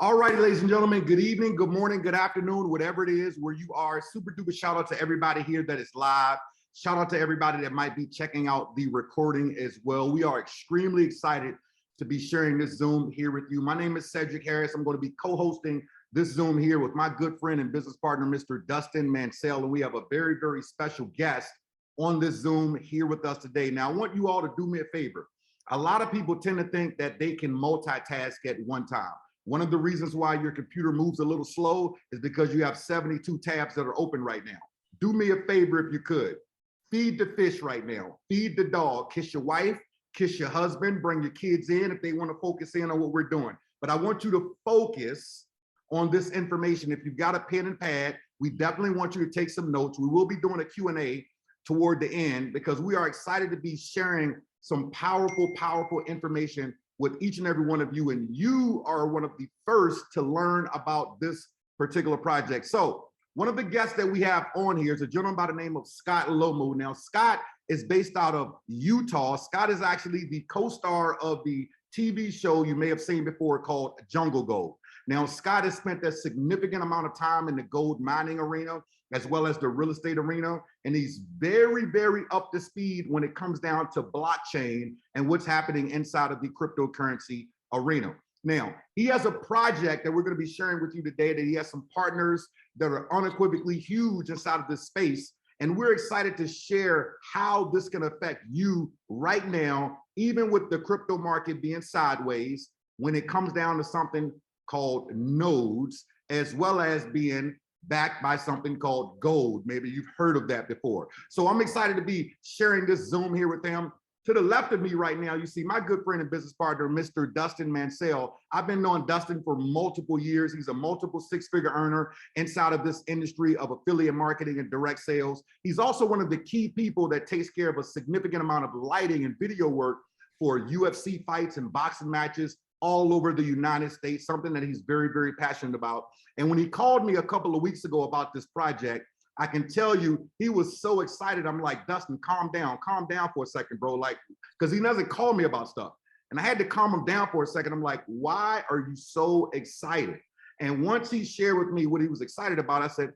All righty, ladies and gentlemen, good evening, good morning, good afternoon, whatever it is where you are. Super duper shout out to everybody here that is live. Shout out to everybody that might be checking out the recording as well. We are extremely excited to be sharing this Zoom here with you. My name is Cedrick Harris. I'm going to be co-hosting this Zoom here with my good friend and business partner, Mr. Dustin Mansell. And we have a very, very special guest on this Zoom here with us today. Now, I want you all to do me a favor. A lot of people tend to think that they can multitask at one time. One of the reasons why your computer moves a little slow is because you have 72 tabs that are open right now. Do me a favor if you could. Feed the fish right now. Feed the dog. Kiss your wife. Kiss your husband. Bring your kids in if they want to focus in on what we're doing. But I want you to focus on this information. If you've got a pen and pad, we definitely want you to take some notes. We will be doing a Q&A toward the end because we are excited to be sharing some powerful, powerful information with each and every one of you, and you are one of the first to learn about this particular project. So one of the guests that we have on here is a gentleman by the name of Scott Lomu. Now, Scott is based out of Utah. Scott is actually the co-star of the TV show you may have seen before called Jungle Gold. Now, Scott has spent a significant amount of time in the gold mining arena as well as the real estate arena. And he's very, very up to speed when it comes down to blockchain and what's happening inside of the cryptocurrency arena. Now, he has a project that we're going to be sharing with you today that he has some partners that are unequivocally huge inside of this space. And we're excited to share how this can affect you right now, even with the crypto market being sideways, when it comes down to something called nodes, as well as being backed by something called gold. Maybe you've heard of that before. So I'm excited to be sharing this Zoom here with them. To the left of me right now, you see my good friend and business partner, Mr. Dustin Mansell. I've been knowing Dustin for multiple years. He's a multiple six-figure earner inside of this industry of affiliate marketing and direct sales. He's also one of the key people that takes care of a significant amount of lighting and video work for UFC fights and boxing matches all over the United States, something that he's very, very passionate about. And when he called me a couple of weeks ago about this project, I can tell you, he was so excited. I'm like, Dustin, calm down for a second, bro. Like, because he doesn't call me about stuff. And I had to calm him down for a second. I'm like, why are you so excited? And once he shared with me what he was excited about, I said,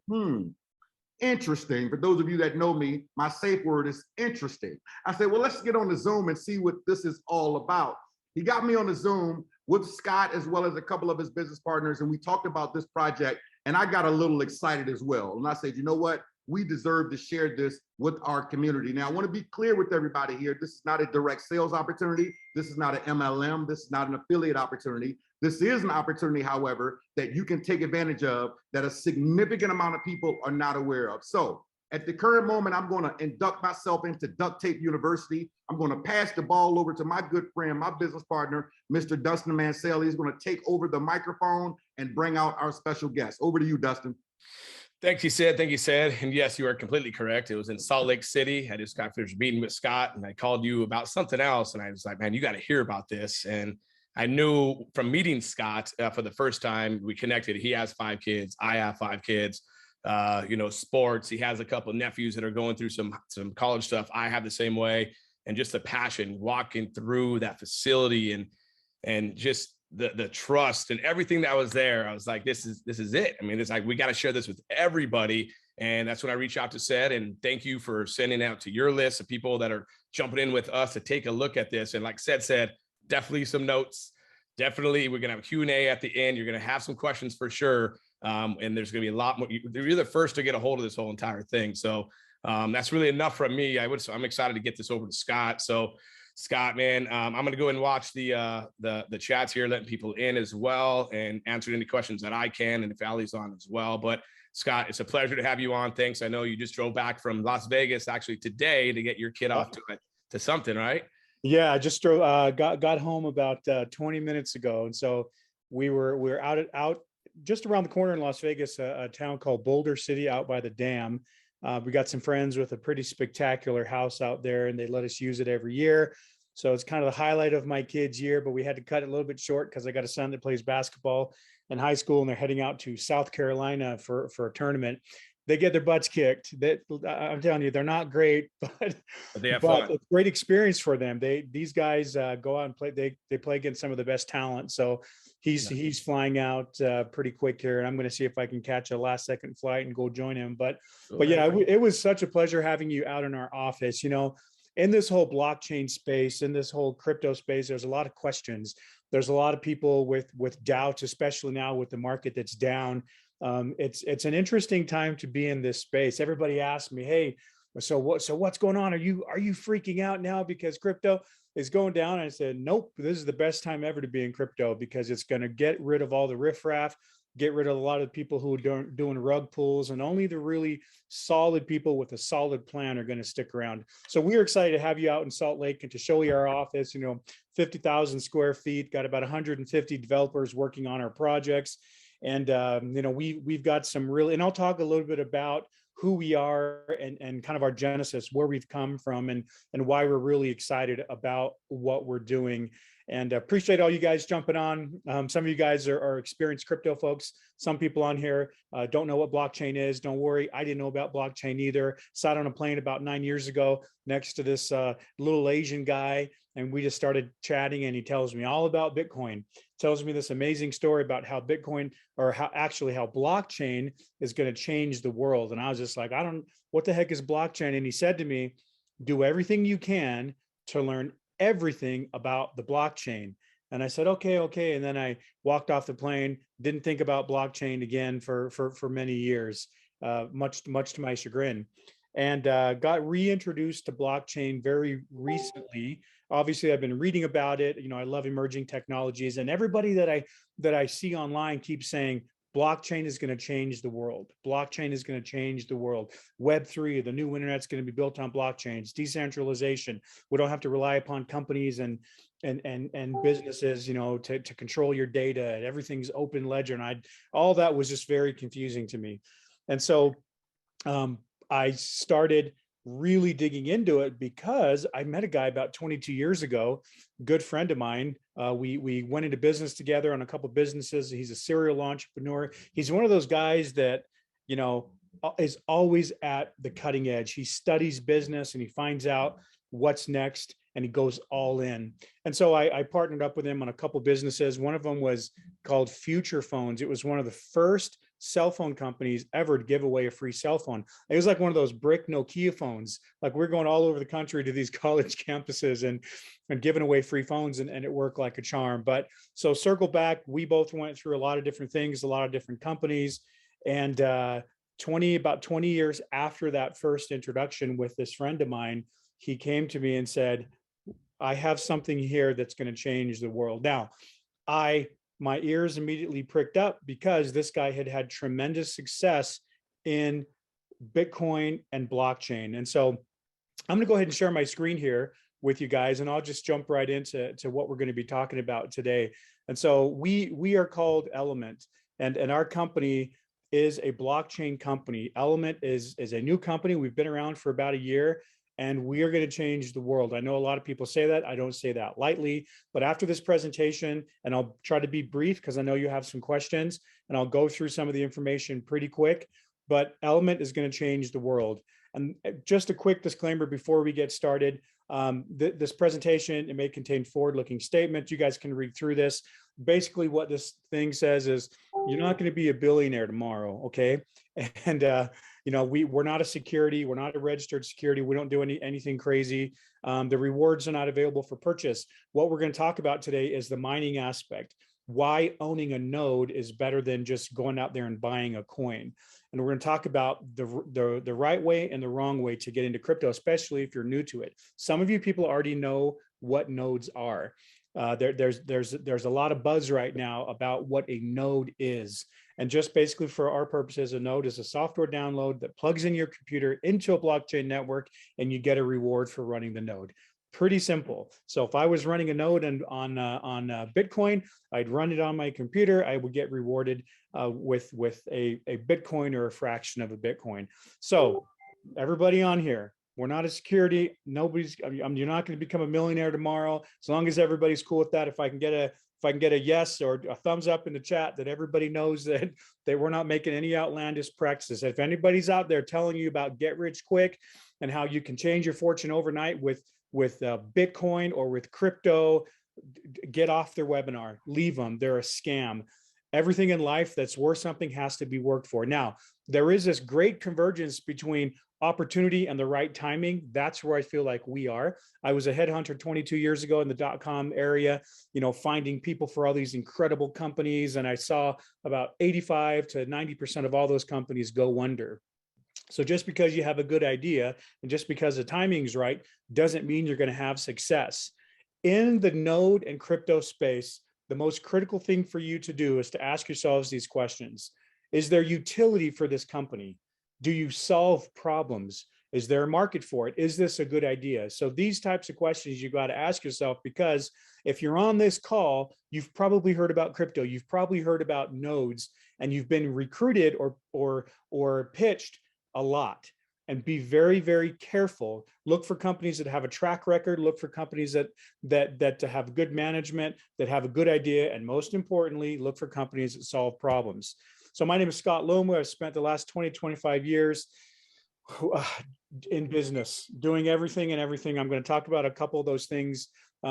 interesting. For those of you that know me, my safe word is interesting. I said, well, let's get on the Zoom and see what this is all about. He got me on the Zoom with Scott as well as a couple of his business partners, and we talked about this project, and I got a little excited as well. And I said, you know what? We deserve to share this with our community. Now, I want to be clear with everybody here. This is not a direct sales opportunity. This is not an MLM. This is not an affiliate opportunity. This is an opportunity, however, that you can take advantage of that a significant amount of people are not aware of. So at the current moment, I'm going to induct myself into Duct Tape University. I'm going to pass the ball over to my good friend, my business partner, Mr. Dustin Mansell. He's going to take over the microphone and bring out our special guest. Over to you, Dustin. Thank you, Sid. Thank you, Sid. And yes, you are completely correct. It was in Salt Lake City. I just got finished meeting with Scott, and I called you about something else. And I was like, man, you got to hear about this. And I knew from meeting Scott for the first time, we connected. He has 5 kids. I have 5 kids. Sports. He has a couple of nephews that are going through some college stuff. I have the same way, and just the passion walking through that facility and just the trust and everything that was there. I was like, this is it. I mean, it's like, we got to share this with everybody. And that's when I reached out to Sid, and thank you for sending out to your list of people that are jumping in with us to take a look at this. And like Sid said, definitely some notes. Definitely, we're going to have a Q&A at the end. You're going to have some questions for sure. And there's going to be a lot more. You're the first to get a hold of this whole entire thing. So that's really enough from me. I'm excited to get this over to Scott. So Scott, man, I'm going to go and watch the chats here, letting people in as well and answer any questions that I can, and if Allie's on as well. But Scott, it's a pleasure to have you on. Thanks. I know you just drove back from Las Vegas actually today to get your kid off to something, right? Yeah, I just drove, got home about 20 minutes ago, and so we were out just around the corner in Las Vegas, a town called Boulder City, out by the dam. We got some friends with a pretty spectacular house out there, and they let us use it every year. So it's kind of the highlight of my kids' year, but we had to cut it a little bit short because I got a son that plays basketball in high school, and they're heading out to South Carolina for a tournament. They get their butts kicked. I'm telling you, they're not great, but they have fun. It's a great experience for them. These guys go out and play. They play against some of the best talent. So he's flying out pretty quick here, and I'm going to see if I can catch a last second flight and go join him. But yeah, it was such a pleasure having you out in our office. You know, in this whole blockchain space, in this whole crypto space, there's a lot of questions. There's a lot of people with doubts, especially now with the market that's down. It's an interesting time to be in this space. Everybody asks me, hey, so what's going on? Are you freaking out now because crypto is going down? And I said, nope, this is the best time ever to be in crypto, because it's going to get rid of all the riffraff, get rid of a lot of the people who are doing rug pulls, and only the really solid people with a solid plan are going to stick around. So we're excited to have you out in Salt Lake and to show you our office. You know, 50,000 square feet, got about 150 developers working on our projects. And, you know, we've got some really, and I'll talk a little bit about who we are and kind of our genesis, where we've come from, and why we're really excited about what we're doing. And appreciate all you guys jumping on. Some of you guys are experienced crypto folks. Some people on here don't know what blockchain is. Don't worry, I didn't know about blockchain either. Sat on a plane about 9 years ago next to this little Asian guy, and we just started chatting, and he tells me all about Bitcoin. Tells me this amazing story about how Bitcoin, or how blockchain is going to change the world. And I was just like, what the heck is blockchain? And he said to me, do everything you can to learn everything about the blockchain. And I said, okay. And then I walked off the plane, didn't think about blockchain again for many years, much to my chagrin, and got reintroduced to blockchain very recently. Obviously, I've been reading about it. You know, I love emerging technologies, and everybody that I see online keeps saying, blockchain is going to change the world. Blockchain is going to change the world. Web3, the new internet's going to be built on blockchains. Decentralization. We don't have to rely upon companies and businesses, you know, to control your data. And everything's open ledger. And all that was just very confusing to me. And so I started really digging into it, because I met a guy about 22 years ago, good friend of mine. We went into business together on a couple of businesses. He's a serial entrepreneur. He's one of those guys that, you know, is always at the cutting edge. He studies business and he finds out what's next, and he goes all in. And so I partnered up with him on a couple of businesses. One of them was called Future Phones. It was one of the first cell phone companies ever to give away a free cell phone. It was like one of those brick Nokia phones. Like, we're going all over the country to these college campuses and giving away free phones, and it worked like a charm. But so circle back, we both went through a lot of different things, a lot of different companies. And about 20 years after that first introduction with this friend of mine, he came to me and said, I have something here that's going to change the world. Now, my ears immediately pricked up, because this guy had tremendous success in Bitcoin and blockchain. And so I'm going to go ahead and share my screen here with you guys, and I'll just jump right into what we're going to be talking about today. And so we are called Element, and our company is a blockchain company. Element is a new company. We've been around for about a year, and we are going to change the world. I know a lot of people say that. I don't say that lightly, but after this presentation, and I'll try to be brief because I know you have some questions, and I'll go through some of the information pretty quick, but Element is going to change the world. And just a quick disclaimer before we get started, this presentation, it may contain forward-looking statements. You guys can read through this. Basically what this thing says is, you're not going to be a billionaire tomorrow, okay? And you know, we're not a security, we're not a registered security, we don't do anything crazy. The rewards are not available for purchase. What we're going to talk about today is the mining aspect, why owning a node is better than just going out there and buying a coin. And we're going to talk about the right way and the wrong way to get into crypto, especially if you're new to it. Some of you people already know what nodes are. There's a lot of buzz right now about what a node is. And just basically for our purposes, a node is a software download that plugs in your computer into a blockchain network, and you get a reward for running the node. Pretty simple. So if I was running a node on Bitcoin, I'd run it on my computer. I would get rewarded with a Bitcoin or a fraction of a Bitcoin. So everybody on here, we're not a security. You're not going to become a millionaire tomorrow. As long as everybody's cool with that. If I can get a yes or a thumbs up in the chat, that everybody knows that we're not making any outlandish practices. If anybody's out there telling you about get rich quick and how you can change your fortune overnight with Bitcoin or with crypto, get off their webinar, leave them. They're a scam. Everything in life that's worth something has to be worked for. Now, there is this great convergence between opportunity and the right timing. That's where I feel like we are. I was a headhunter 22 years ago in the .com area, finding people for all these incredible companies. And I saw about 85 to 90% of all those companies go under. So just because you have a good idea and just because the timing's right, doesn't mean you're going to have success. In the node and crypto space, the most critical thing for you to do is to ask yourselves these questions. Is there utility for this company? Do you solve problems? Is there a market for it? Is this a good idea? So these types of questions you got to ask yourself, because if you're on this call, you've probably heard about crypto, you've probably heard about nodes, and you've been recruited or pitched a lot. And be very, very careful. Look for companies that have a track record. Look for companies that have good management, that have a good idea, and most importantly, look for companies that solve problems. So my name is Scott Lomu. I've spent the last 25 years in business, doing everything and everything. I'm going to talk about a couple of those things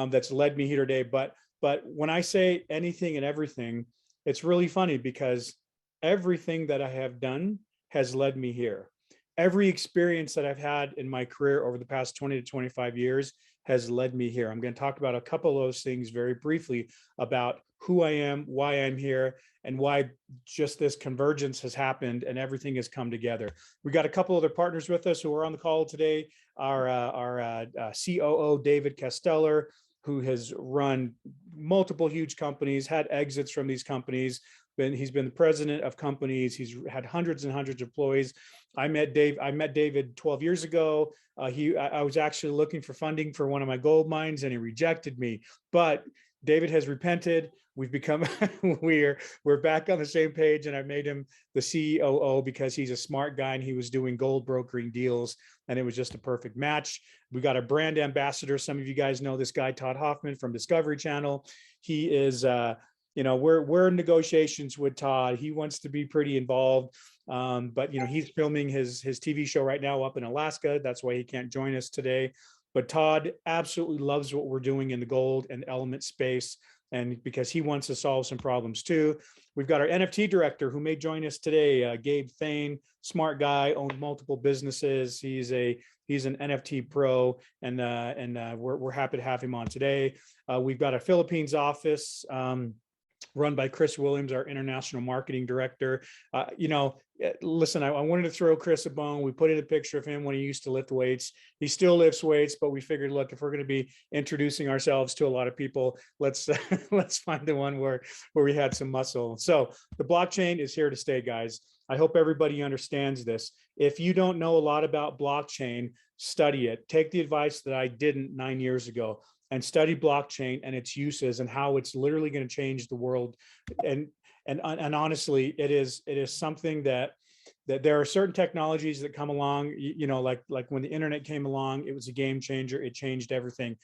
that's led me here today. But when I say anything and everything, it's really funny because everything that I have done has led me here. Every experience that I've had in my career over the past 20 to 25 years has led me here. I'm going to talk about a couple of those things very briefly about who I am, why I'm here, and why just this convergence has happened and everything has come together. We got a couple other partners with us who are on the call today. Our COO, David Casteller, who has run multiple huge companies, had exits from these companies. He's been the president of companies. He's had hundreds and hundreds of employees. I met David 12 years ago. I was actually looking for funding for one of my gold mines, and he rejected me. But David has repented. We've become we're back on the same page, and I made him the COO because he's a smart guy and he was doing gold brokering deals, and it was just a perfect match. We got a brand ambassador. Some of you guys know this guy, Todd Hoffman from Discovery Channel. He is we're in negotiations with Todd. He wants to be pretty involved, but he's filming his TV show right now up in Alaska. That's why he can't join us today. But Todd absolutely loves what we're doing in the gold and element space, and because he wants to solve some problems too. We've got our NFT director who may join us today, Gabe Thane, smart guy, owned multiple businesses. He's an NFT pro, and we're happy to have him on today. We've got a Philippines office run by Chris Williams, our international marketing director. Listen, I wanted to throw Chris a bone. We put in a picture of him when he used to lift weights. He still lifts weights, but we figured, look, if we're going to be introducing ourselves to a lot of people, let's find the one where we had some muscle. So the blockchain is here to stay, guys. I hope everybody understands this. If you don't know a lot about blockchain, study it. Take the advice that I didn't 9 years ago, and study blockchain and its uses and how it's literally going to change the world. And honestly, it is something that there are certain technologies that come along, like when the internet came along, it was a game changer. It changed everything.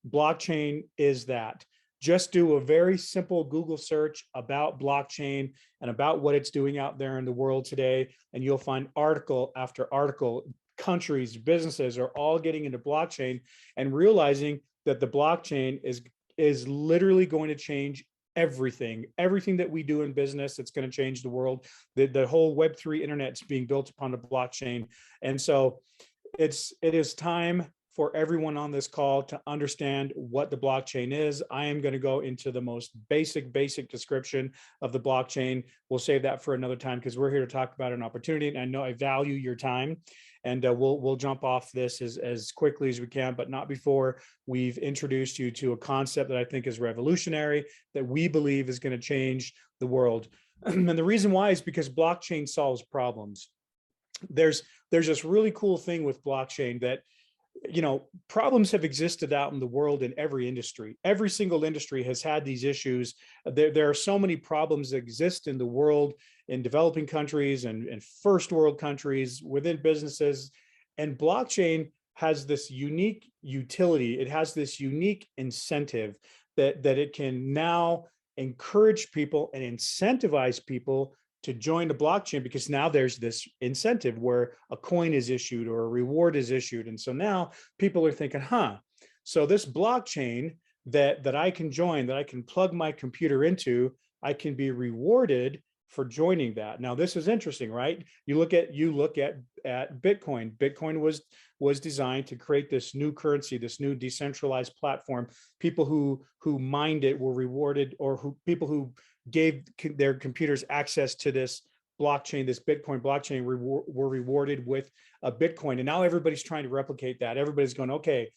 Blockchain is that. Just do a very simple Google search about blockchain and about what it's doing out there in the world today, and you'll find article after article. Countries, businesses are all getting into blockchain and realizing that the blockchain is literally going to change everything that we do in business. It's going to change the world. The whole Web3 internet is being built upon the blockchain. And so it is time for everyone on this call to understand what the blockchain is. I am going to go into the most basic description of the blockchain. We'll save that for another time because we're here to talk about an opportunity. And I know I value your time. And we'll jump off this as quickly as we can, but not before we've introduced you to a concept that I think is revolutionary, that we believe is going to change the world. And the reason why is because blockchain solves problems. There's this really cool thing with blockchain that, problems have existed out in the world in every industry. Every single industry has had these issues. There are so many problems that exist in the world, in developing countries and first world countries, within businesses. And blockchain has this unique utility. It has this unique incentive that it can now encourage people and incentivize people to join the blockchain, because now there's this incentive where a coin is issued or a reward is issued. And so now people are thinking, so this blockchain that I can join, that I can plug my computer into, I can be rewarded for joining that. Now, this is interesting, right? You look at Bitcoin. Bitcoin was designed to create this new currency, this new decentralized platform. People who mined it were rewarded, or people who gave their computers access to this blockchain, this Bitcoin blockchain, were rewarded with a Bitcoin. And now everybody's trying to replicate that. Everybody's going, okay,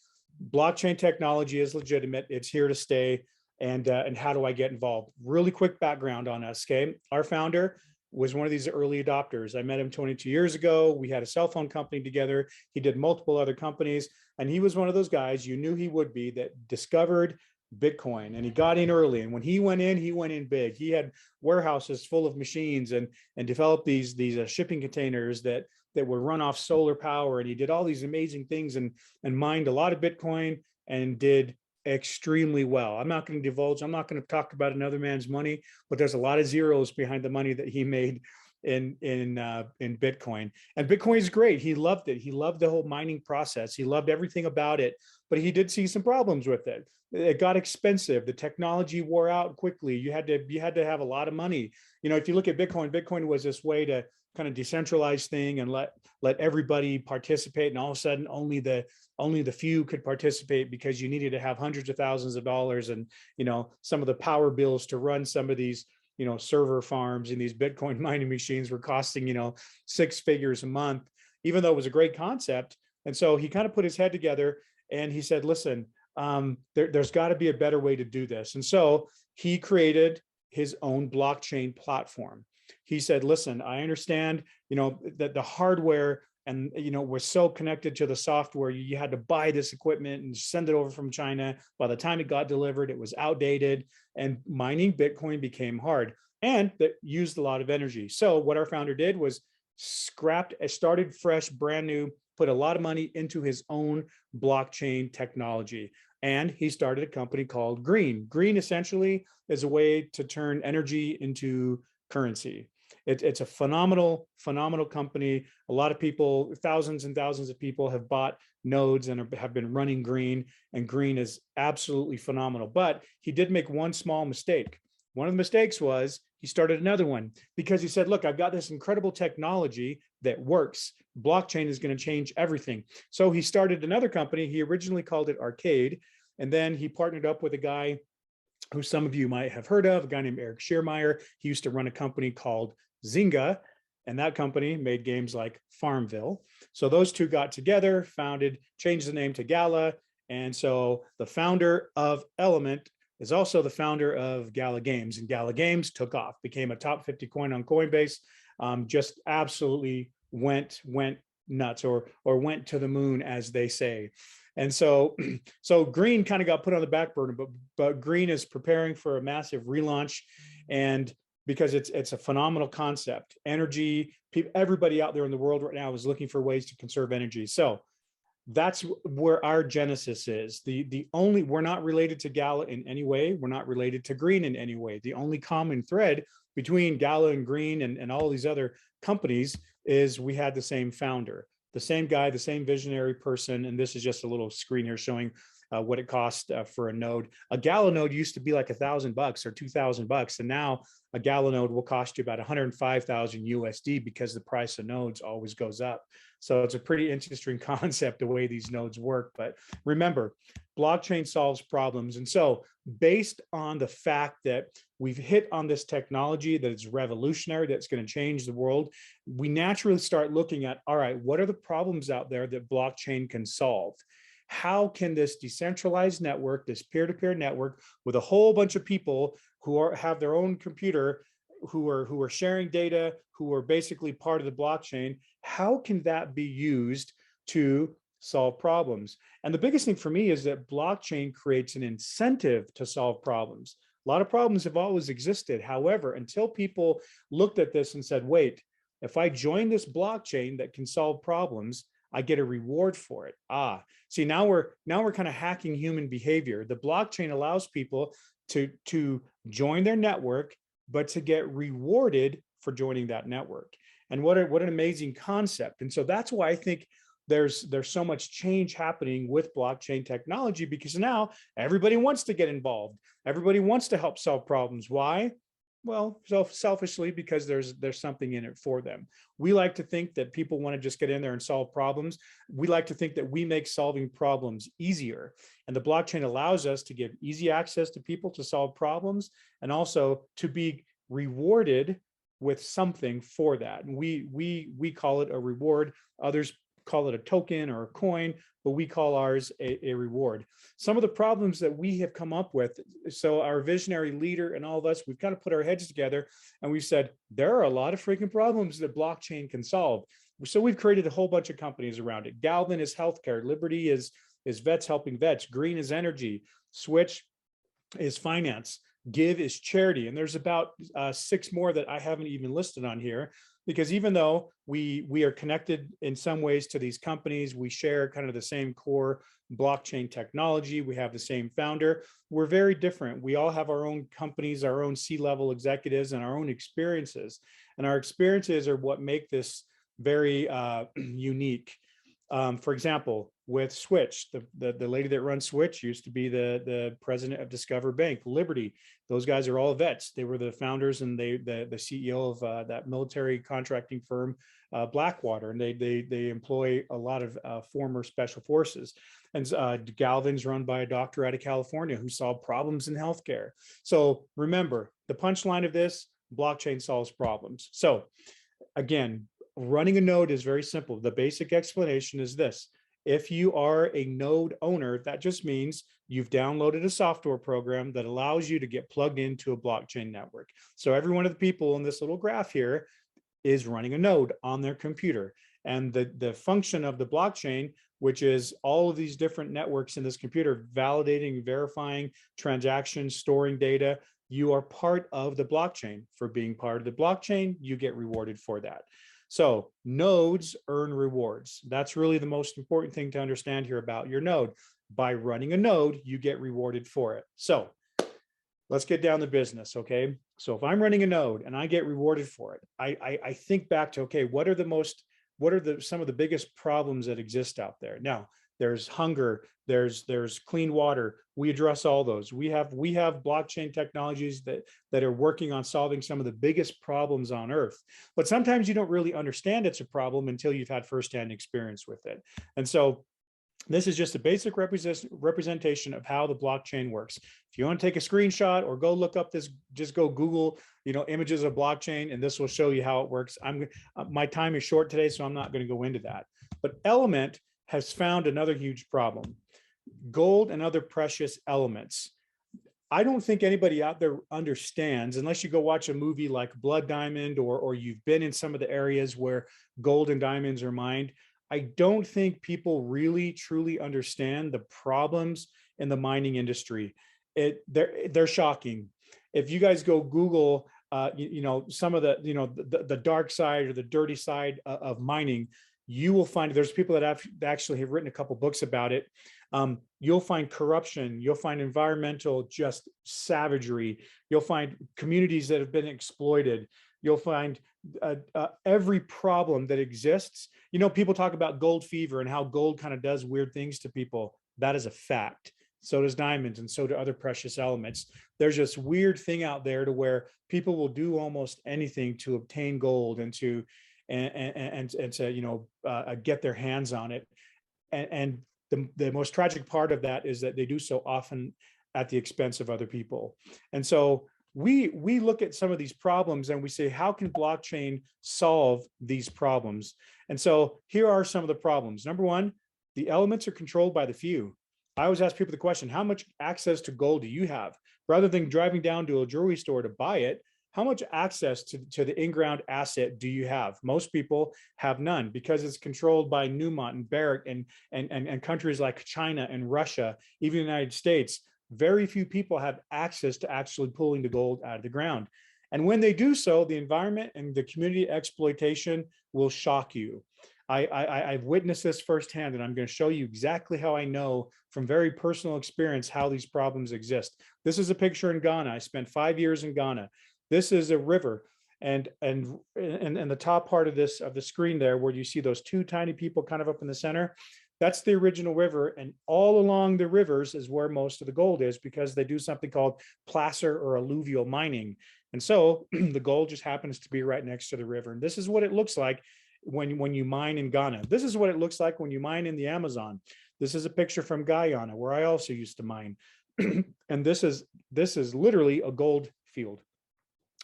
blockchain technology is legitimate. It's here to stay. And how do I get involved? Really quick background on us, okay? Our founder was one of these early adopters. I met him 22 years ago. We had a cell phone company together. He did multiple other companies. And he was one of those guys, you knew he would be, that discovered Bitcoin, and he got in early. And when he went in big. He had warehouses full of machines and developed these shipping containers that would run off solar power. And he did all these amazing things and mined a lot of Bitcoin and did extremely well. I'm not going to divulge. I'm not going to talk about another man's money, but there's a lot of zeros behind the money that he made in Bitcoin. And Bitcoin is great. He loved it. He loved the whole mining process. He loved everything about it, but he did see some problems with it. It got expensive. The technology wore out quickly. You had to have a lot of money. You know, if you look at Bitcoin was this way to kind of decentralized thing and let everybody participate. And all of a sudden only the few could participate, because you needed to have hundreds of thousands of dollars and, you know, some of the power bills to run some of these, you know, server farms and these Bitcoin mining machines were costing, you know, 6 figures a month, even though it was a great concept. And so he kind of put his head together and he said, listen, there's got to be a better way to do this. And so he created his own blockchain platform. He said, listen, I understand, you know, that the hardware and, you know, we're so connected to the software. You had to buy this equipment and send it over from China. By the time it got delivered, it was outdated, and mining Bitcoin became hard and that used a lot of energy. So what our founder did was started fresh, brand new, put a lot of money into his own blockchain technology. And he started a company called Green. Green essentially is a way to turn energy into currency. It's a phenomenal company. A lot of people, thousands and thousands of people have bought nodes and have been running Green, and Green is absolutely phenomenal. But he did make one small mistake. One of the mistakes was he started another one because he said, look, I've got this incredible technology that works. Blockchain is going to change everything. So he started another company. He originally called it Arcade. And then he partnered up with a guy who some of you might have heard of, a guy named Eric Schiermeier. He used to run a company called Zynga, and that company made games like Farmville. So those two got together, changed the name to Gala. And so the founder of Element is also the founder of Gala Games, and Gala Games took off, became a top 50 coin on Coinbase, just absolutely went nuts or went to the moon, as they say. And so Green kind of got put on the back burner, but Green is preparing for a massive relaunch, and because it's a phenomenal concept. Energy, everybody out there in the world right now is looking for ways to conserve energy. So that's where our genesis is. We're not related to Gala in any way. We're not related to Green in any way. The only common thread between Gala and Green and all these other companies is we had the same founder, the same guy, the same visionary person. And this is just a little screen here showing what it cost for a node. A Gala node used to be like $1,000 or $2,000, and now a Gala node will cost you about 105,000 USD because the price of nodes always goes up. So it's a pretty interesting concept the way these nodes work. But remember, blockchain solves problems. And so based on the fact that we've hit on this technology that is revolutionary, that's going to change the world, we naturally start looking at, all right, what are the problems out there that blockchain can solve? How can this decentralized network, this peer-to-peer network with a whole bunch of people who have their own computer, who are sharing data, who are basically part of the blockchain, how can that be used to solve problems? And the biggest thing for me is that blockchain creates an incentive to solve problems. A lot of problems have always existed. However, until people looked at this and said, wait, if I join this blockchain that can solve problems, I get a reward for it. See, now we're kind of hacking human behavior. The blockchain allows people to join their network, but to get rewarded for joining that network. And what an amazing concept. And so that's why I think there's so much change happening with blockchain technology, because now everybody wants to get involved. Everybody wants to help solve problems. Why? Well, selfishly, because there's something in it for them. We like to think that people want to just get in there and solve problems. We like to think that we make solving problems easier. And the blockchain allows us to give easy access to people to solve problems, and also to be rewarded with something for that. And we call it a reward. Others call it a token or a coin, but we call ours a reward. Some of the problems that we have come up with, so our visionary leader and all of us, we've kind of put our heads together and we've said, there are a lot of freaking problems that blockchain can solve. So we've created a whole bunch of companies around it. Galvin is healthcare, Liberty is vets helping vets, Green is energy, Switch is finance, Give is charity. And there's about 6 more that I haven't even listed on here, because even though we are connected in some ways to these companies, we share kind of the same core blockchain technology, we have the same founder, we're very different. We all have our own companies, our own C-level executives, and our own experiences. And our experiences are what make this very unique. For example, with Switch, the lady that runs Switch used to be the president of Discover Bank. Liberty, those guys are all vets. They were the founders and the CEO of that military contracting firm, Blackwater, and they employ a lot of former special forces. And Galvin's run by a doctor out of California who solved problems in healthcare. So remember, the punchline of this: blockchain solves problems. So again, running a node is very simple. The basic explanation is this: if you are a node owner, that just means you've downloaded a software program that allows you to get plugged into a blockchain network. So every one of the people in this little graph here is running a node on their computer. And the function of the blockchain, which is all of these different networks in this computer, validating, verifying transactions, storing data, you are part of the blockchain. For being part of the blockchain, you get rewarded for that. So nodes earn rewards. That's really the most important thing to understand here about your node. By running a node, you get rewarded for it. So let's get down to business, okay? So if I'm running a node and I get rewarded for it, I think back to, okay, what are some of the biggest problems that exist out there? Now, there's hunger, there's clean water. We address all those. We have blockchain technologies that are working on solving some of the biggest problems on Earth. But sometimes you don't really understand it's a problem until you've had firsthand experience with it. And so this is just a basic representation of how the blockchain works. If you want to take a screenshot or go look up this, just go Google, images of blockchain, and this will show you how it works. My time is short today, so I'm not going to go into that. But Element has found another huge problem: gold and other precious elements. I don't think anybody out there understands, unless you go watch a movie like Blood Diamond, or you've been in some of the areas where gold and diamonds are mined. I don't think people really truly understand the problems in the mining industry. They're shocking. If you guys go Google, some of the dark side or the dirty side of mining, you will find there's people that actually have written a couple books about it. You'll find corruption, you'll find environmental just savagery, you'll find communities that have been exploited, you'll find every problem that exists. People talk about gold fever and how gold kind of does weird things to people. That is a fact. So does diamonds, and so do other precious elements. There's this weird thing out there to where people will do almost anything to obtain gold and to get their hands on it. And the most tragic part of that is that they do so often at the expense of other people. And so we look at some of these problems and we say, how can blockchain solve these problems? And so here are some of the problems. Number one, the elements are controlled by the few. I always ask people the question, how much access to gold do you have? Rather than driving down to a jewelry store to buy it, how much access to the in-ground asset do you have? Most people have none, because it's controlled by Newmont and Barrick and countries like China and Russia, even the United States. Very few people have access to actually pulling the gold out of the ground. And when they do so, the environment and the community exploitation will shock you. I've witnessed this firsthand, and I'm going to show you exactly how I know from very personal experience how these problems exist. This is a picture in Ghana. I spent 5 years in Ghana. This is a river, And the top part of the screen there, where you see those two tiny people kind of up in the center, that's the original river. And all along the rivers is where most of the gold is, because they do something called placer or alluvial mining. And so the gold just happens to be right next to the river. And this is what it looks like when you mine in Ghana. This is what it looks like when you mine in the Amazon. This is a picture from Guyana, where I also used to mine. And this is literally a gold field.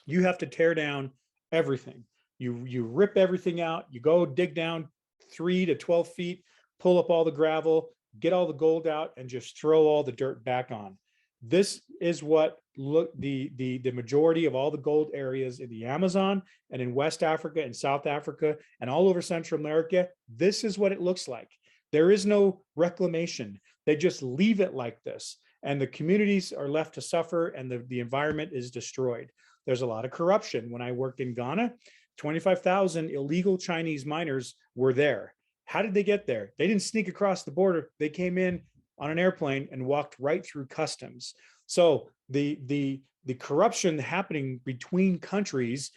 You have to tear down everything. You rip everything out. You go dig down 3 to 12 feet, pull up all the gravel, get all the gold out, and just throw all the dirt back on. This is what the majority of all the gold areas in the Amazon and in West Africa and South Africa and all over Central America. This is what it looks like. There is no reclamation. They just leave it like this, and the communities are left to suffer, and the environment is destroyed. There's a lot of corruption. When I worked in Ghana, 25,000 illegal Chinese miners were there. How did they get there? They didn't sneak across the border. They came in on an airplane and walked right through customs. So the corruption happening between countries,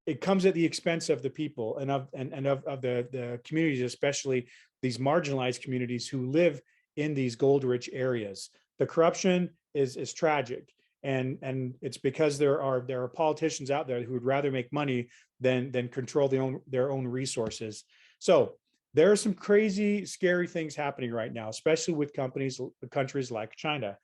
it comes at the expense of the people and of the communities, especially these marginalized communities who live in these gold-rich areas. The corruption is tragic. And it's because there are politicians out there who would rather make money than control their own resources. So there are some crazy, scary things happening right now, especially with countries like China.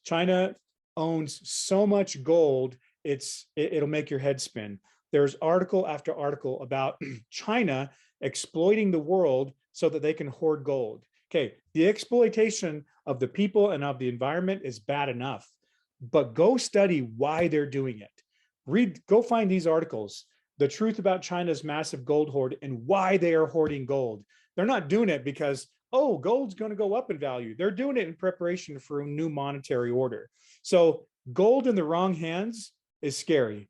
China owns so much gold, it'll make your head spin. There's article after article about China exploiting the world so that they can hoard gold. Okay, the exploitation of the people and of the environment is bad enough, but go study why they're doing it. Go find these articles, the truth about China's massive gold hoard and why they are hoarding gold. They're not doing it because, oh, gold's going to go up in value. They're doing it in preparation for a new monetary order. So gold in the wrong hands is scary.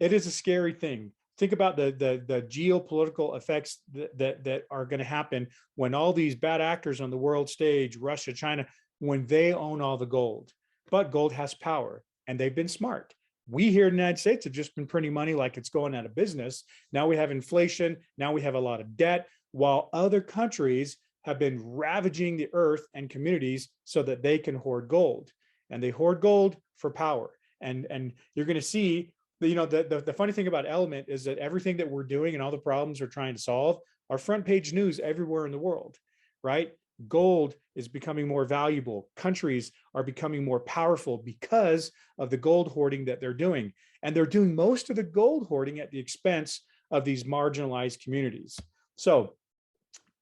It is a scary thing. Think about the geopolitical effects that are going to happen when all these bad actors on the world stage, Russia, China, when they own all the gold. But gold has power, and they've been smart. We here in the United States have just been printing money like it's going out of business. Now we have inflation. Now we have a lot of debt, while other countries have been ravaging the earth and communities so that they can hoard gold. And they hoard gold for power. And you're going to see, the funny thing about Element is that everything that we're doing and all the problems we're trying to solve are front page news everywhere in the world, right? Gold is becoming more valuable. Countries are becoming more powerful because of the gold hoarding that they're doing. And they're doing most of the gold hoarding at the expense of these marginalized communities. So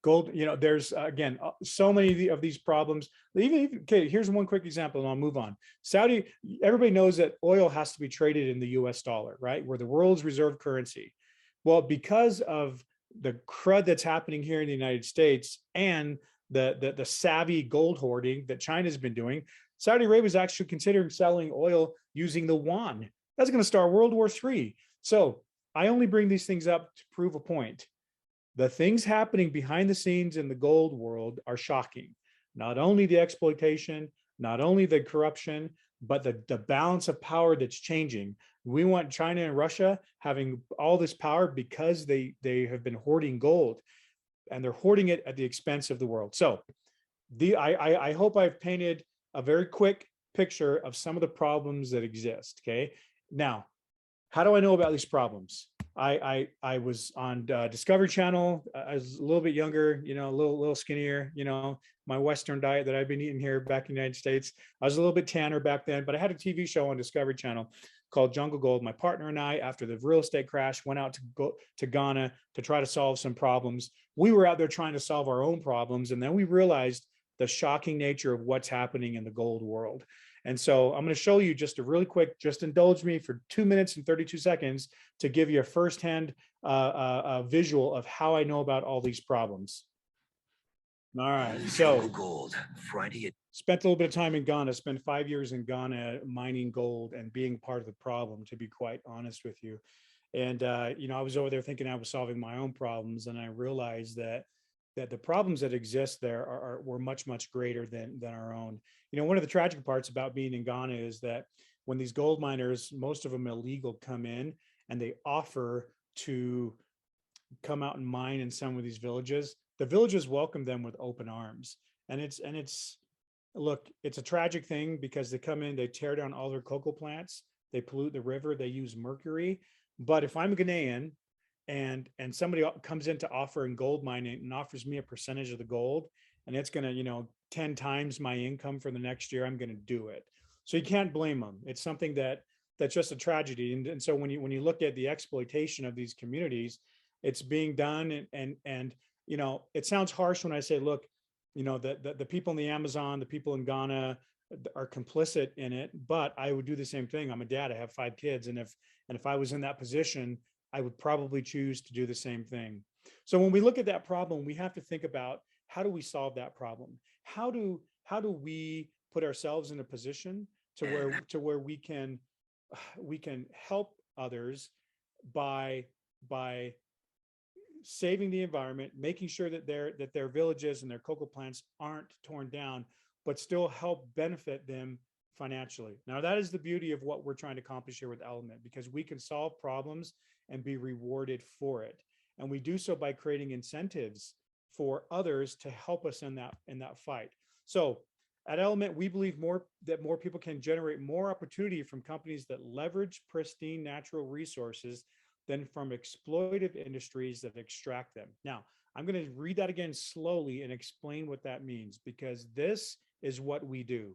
gold, there's, again, so many of these problems. Okay, here's one quick example and I'll move on. Saudi, everybody knows that oil has to be traded in the US dollar, right? We're the world's reserve currency. Well, because of the crud that's happening here in the United States and the savvy gold hoarding that China's been doing, Saudi Arabia is actually considering selling oil using the yuan. That's going to start World War III. So I only bring these things up to prove a point. The things happening behind the scenes in the gold world are shocking. Not only the exploitation, not only the corruption, but the balance of power that's changing. We want China and Russia having all this power because they have been hoarding gold, and they're hoarding it at the expense of the world. So I hope I've painted a very quick picture of some of the problems that exist. Okay. Now, how do I know about these problems? I was on Discovery Channel. I was a little bit younger, a little skinnier, my Western diet that I've been eating here back in the United States. I was a little bit tanner back then, but I had a TV show on Discovery Channel called Jungle Gold. My partner and I, after the real estate crash, went out to Ghana to try to solve some problems. We were out there trying to solve our own problems. And then we realized the shocking nature of what's happening in the gold world. And so I'm going to show you just a really quick, just indulge me for 2 minutes and 32 seconds to give you a firsthand visual of how I know about all these problems. All right, so gold Friday. Spent a little bit of time in Ghana, spent 5 years in Ghana mining gold and being part of the problem, to be quite honest with you. And, I was over there thinking I was solving my own problems, and I realized that the problems that exist there were much, much greater than our own. One of the tragic parts about being in Ghana is that when these gold miners, most of them illegal, come in and they offer to come out and mine in some of these villages, the villages welcome them with open arms. And it's look, it's a tragic thing because they come in, they tear down all their cocoa plants, they pollute the river, they use mercury. But if I'm a Ghanaian and somebody comes in to offer in gold mining and offers me a percentage of the gold, and it's going to 10 times my income for the next year, I'm going to do it. So you can't blame them. It's something that's just a tragedy. And so when you look at the exploitation of these communities, it's being done. And it sounds harsh when I say, look, the people in the Amazon, the people in Ghana are complicit in it, but I would do the same thing. I'm a dad, I have 5 kids. And if I was in that position, I would probably choose to do the same thing. So when we look at that problem, we have to think about, how do we solve that problem? How do we put ourselves in a position to where we can help others by saving the environment, making sure that their villages and their cocoa plants aren't torn down, but still help benefit them financially. Now, that is the beauty of what we're trying to accomplish here with Element, because we can solve problems and be rewarded for it. And we do so by creating incentives for others to help us in that fight. So at Element, we believe that more people can generate more opportunity from companies that leverage pristine natural resources than from exploitive industries that extract them. Now, I'm going to read that again slowly and explain what that means, because this is what we do.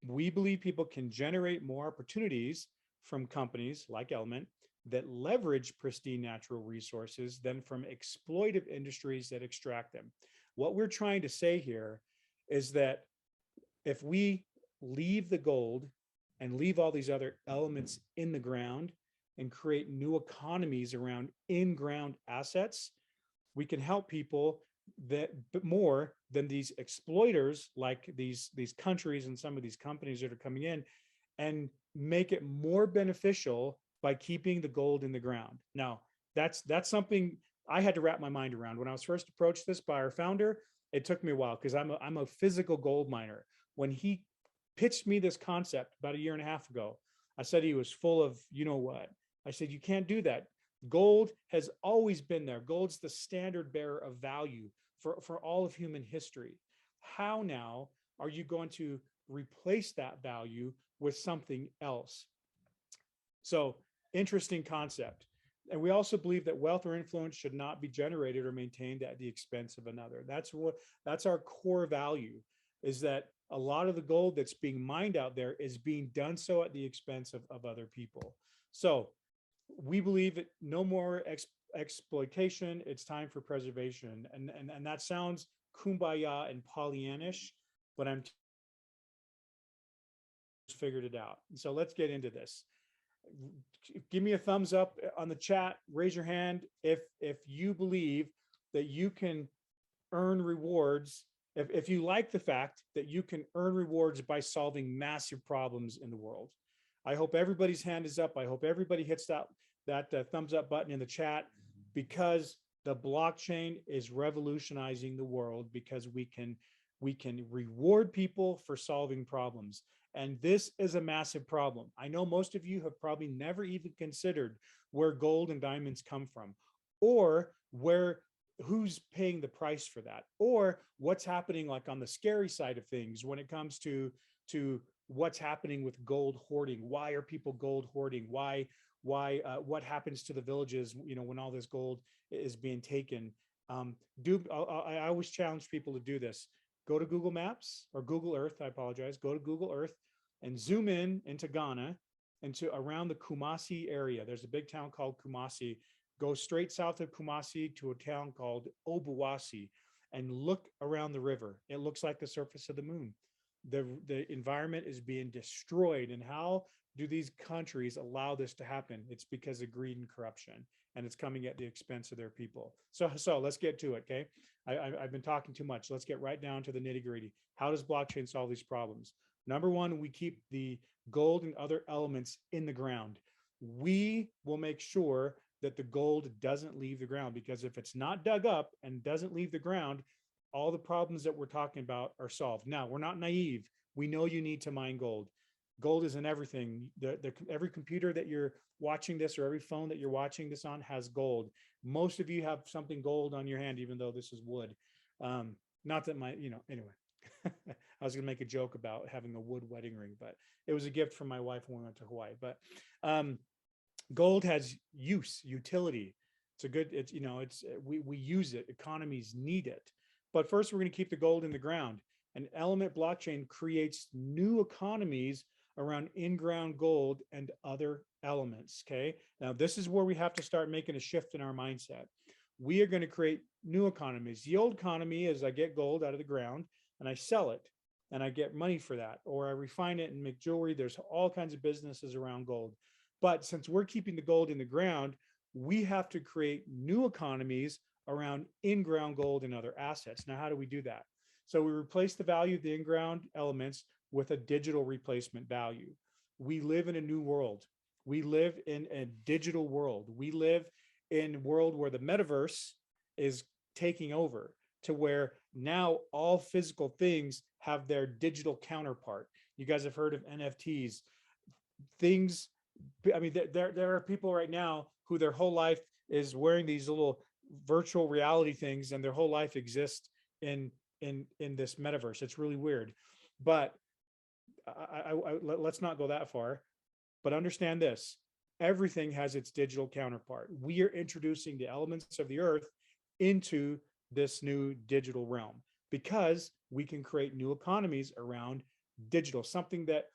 We believe people can generate more opportunities from companies like Element that leverage pristine natural resources than from exploitive industries that extract them. What we're trying to say here is that if we leave the gold and leave all these other elements in the ground and create new economies around in-ground assets, we can help people that more than these exploiters, like these countries and some of these companies that are coming in, and make it more beneficial by keeping the gold in the ground. Now, that's something I had to wrap my mind around. When I was first approached this by our founder, it took me a while, because I'm a physical gold miner. When he pitched me this concept about 1.5 years ago, I said he was full of, what? I said, you can't do that. Gold has always been there. Gold's the standard bearer of value for all of human history. How now are you going to replace that value with something else? So, interesting concept. And we also believe that wealth or influence should not be generated or maintained at the expense of another. That's our core value, is that a lot of the gold that's being mined out there is being done so at the expense of other people. So we believe that no more exploitation, it's time for preservation. And that sounds kumbaya and Pollyannish, but I'm figured it out. So let's get into this. Give me a thumbs up on the chat, raise your hand if you believe that you can earn rewards, if you like the fact that you can earn rewards by solving massive problems in the world. I hope everybody's hand is up. I hope everybody hits that thumbs up button in the chat, because the blockchain is revolutionizing the world, because we can reward people for solving problems. And this is a massive problem. I know most of you have probably never even considered where gold and diamonds come from, or who's paying the price for that, or what's happening like on the scary side of things when it comes to what's happening with gold hoarding. Why are people gold hoarding? Why what happens to the villages, when all this gold is being taken? I always challenge people to do this. Go to Google Maps or Google Earth. I apologize. Go to Google Earth and zoom in into Ghana, into around the Kumasi area. There's a big town called Kumasi. Go straight south of Kumasi to a town called Obuasi and look around the river. It looks like the surface of the moon. The environment is being destroyed. And how do these countries allow this to happen? It's because of greed and corruption, and it's coming at the expense of their people. So let's get to it, okay? I've been talking too much. Let's get right down to the nitty-gritty. How does blockchain solve these problems? Number one, we keep the gold and other elements in the ground. We will make sure that the gold doesn't leave the ground, because if it's not dug up and doesn't leave the ground, all the problems that we're talking about are solved. Now, we're not naive. We know you need to mine gold. Gold is in everything. Every computer that you're watching this, or every phone that you're watching this on, has gold. Most of you have something gold on your hand, even though this is wood. Not that anyway. I was gonna make a joke about having a wood wedding ring, but it was a gift from my wife when we went to Hawaii. But gold has utility. We use it. Economies need it. But first, we're going to keep the gold in the ground. An element blockchain creates new economies around in-ground gold and other elements. Okay. Now, this is where we have to start making a shift in our mindset. We are going to create new economies. The old economy is I get gold out of the ground and I sell it and I get money for that, or I refine it and make jewelry. There's all kinds of businesses around gold. But since we're keeping the gold in the ground, we have to create new economies around in-ground gold and other assets. Now, how do we do that? So we replace the value of the in-ground elements with a digital replacement value. We live in a new world. We live in a digital world. We live in a world where the metaverse is taking over, to where now all physical things have their digital counterpart. You guys have heard of NFTs. Things, I mean, there are people right now who their whole life is wearing these little virtual reality things, and their whole life exists in this metaverse. It's really weird, but let's not go that far. But understand this: everything has its digital counterpart. We are introducing the elements of the earth into this new digital realm because we can create new economies around digital, something that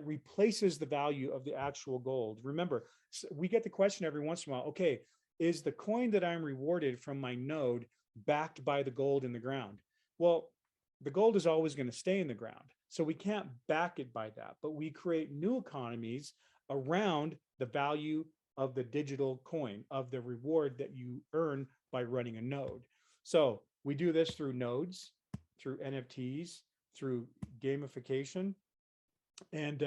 replaces the value of the actual gold. Remember, we get the question every once in a while, okay, is the coin that I'm rewarded from my node backed by the gold in the ground? Well, the gold is always going to stay in the ground, so we can't back it by that, but we create new economies around the value of the digital coin, of the reward that you earn by running a node. So we do this through nodes, through NFTs, through gamification, and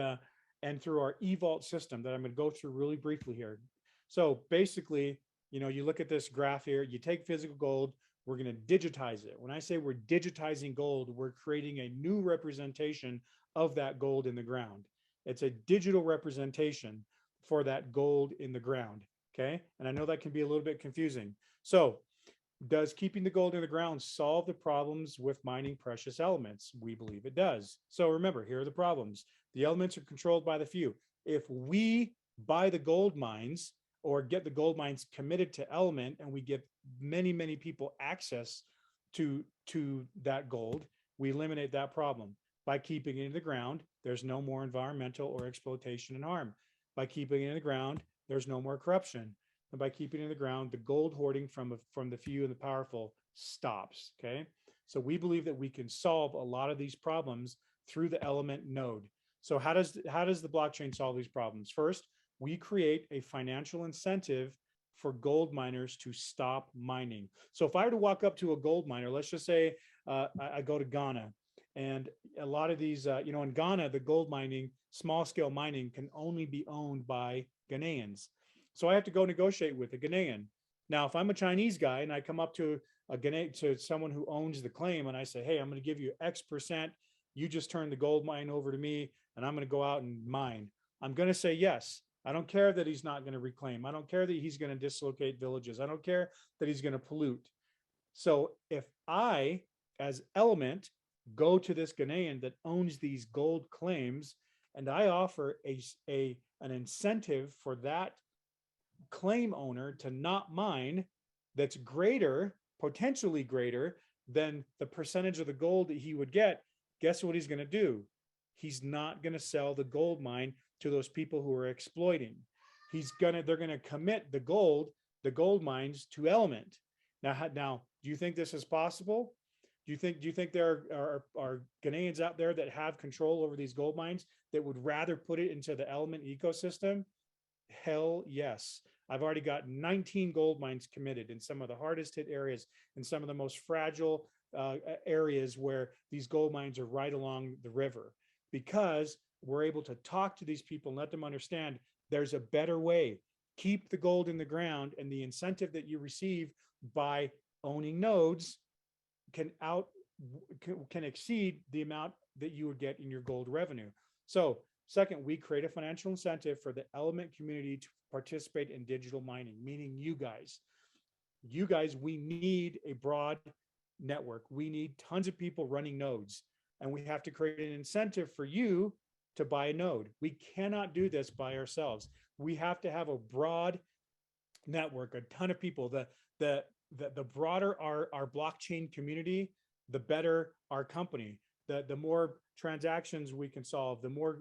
through our eVault system that I'm going to go through really briefly here. So basically, you look at this graph here, you take physical gold, we're going to digitize it. When I say we're digitizing gold, we're creating a new representation of that gold in the ground. It's a digital representation for that gold in the ground. Okay. And I know that can be a little bit confusing. So does keeping the gold in the ground solve the problems with mining precious elements? We believe it does. So remember, here are the problems. The elements are controlled by the few. If we buy the gold mines or get the gold mines committed to element, and we give many, many people access to that gold, we eliminate that problem. By keeping it in the ground, there's no more environmental or exploitation and harm. By keeping it in the ground, there's no more corruption. And by keeping it in the ground, the gold hoarding from the few and the powerful stops. Okay. So we believe that we can solve a lot of these problems through the element node. So how does the blockchain solve these problems? First, we create a financial incentive for gold miners to stop mining. So if I were to walk up to a gold miner, let's just say I go to Ghana, and a lot of these, in Ghana, the gold mining, small scale mining can only be owned by Ghanaians. So I have to go negotiate with a Ghanaian. Now, if I'm a Chinese guy and I come up to to someone who owns the claim and I say, hey, I'm going to give you X%, you just turn the gold mine over to me and I'm going to go out and mine. I'm going to say yes. I don't care that he's not going to reclaim. I don't care that he's going to dislocate villages. I don't care that he's going to pollute. So if I, as element, go to this Ghanaian that owns these gold claims and I offer an incentive for that claim owner to not mine, that's greater, potentially greater than the percentage of the gold that he would get, guess what he's going to do? He's not going to sell the gold mine to those people who are exploiting. They're going to commit the gold mines to element. Now, do you think this is possible? Do you think there are Ghanaians out there that have control over these gold mines that would rather put it into the element ecosystem? Hell yes. I've already got 19 gold mines committed in some of the hardest hit areas, in some of the most fragile areas where these gold mines are right along the river, because we're able to talk to these people and let them understand there's a better way. Keep the gold in the ground, and the incentive that you receive by owning nodes can exceed the amount that you would get in your gold revenue. So second, we create a financial incentive for the element community to participate in digital mining, meaning you guys, we need a broad network. We need tons of people running nodes, and we have to create an incentive for you to buy a node. We cannot do this by ourselves. We have to have a broad network, a ton of people. The broader our blockchain community, the better our company. The more transactions we can solve, the more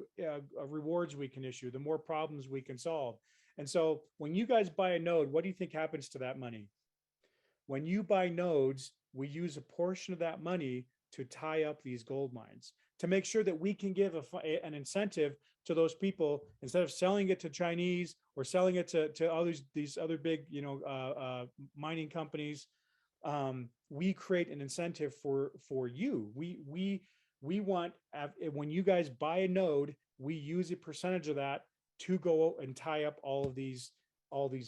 rewards we can issue, the more problems we can solve. And so when you guys buy a node, what do you think happens to that money? When you buy nodes, we use a portion of that money to tie up these gold mines, to make sure that we can give an incentive to those people. Instead of selling it to Chinese or selling it to these other big, mining companies, we create an incentive for you. We want, when you guys buy a node, we use a percentage of that to go and tie up all these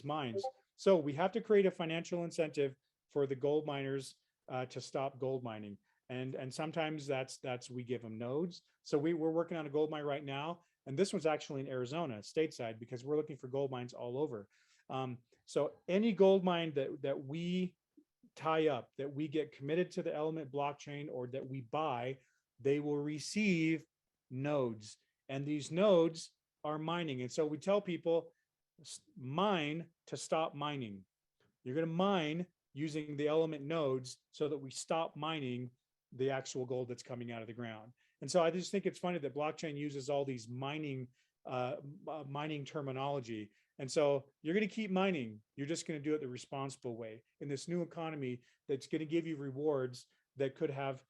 mines. So we have to create a financial incentive for the gold miners to stop gold mining. And sometimes that's we give them nodes. So we're working on a gold mine right now. And this one's actually in Arizona, stateside, because we're looking for gold mines all over. So any gold mine that we tie up, that we get committed to the Element blockchain, or that we buy, they will receive nodes. And these nodes are mining. And so we tell people, mine to stop mining. You're going to mine using the Element nodes so that we stop mining the actual gold that's coming out of the ground. And so I just think it's funny that blockchain uses all these mining terminology. And so you're going to keep mining. You're just going to do it the responsible way in this new economy that's going to give you rewards that could have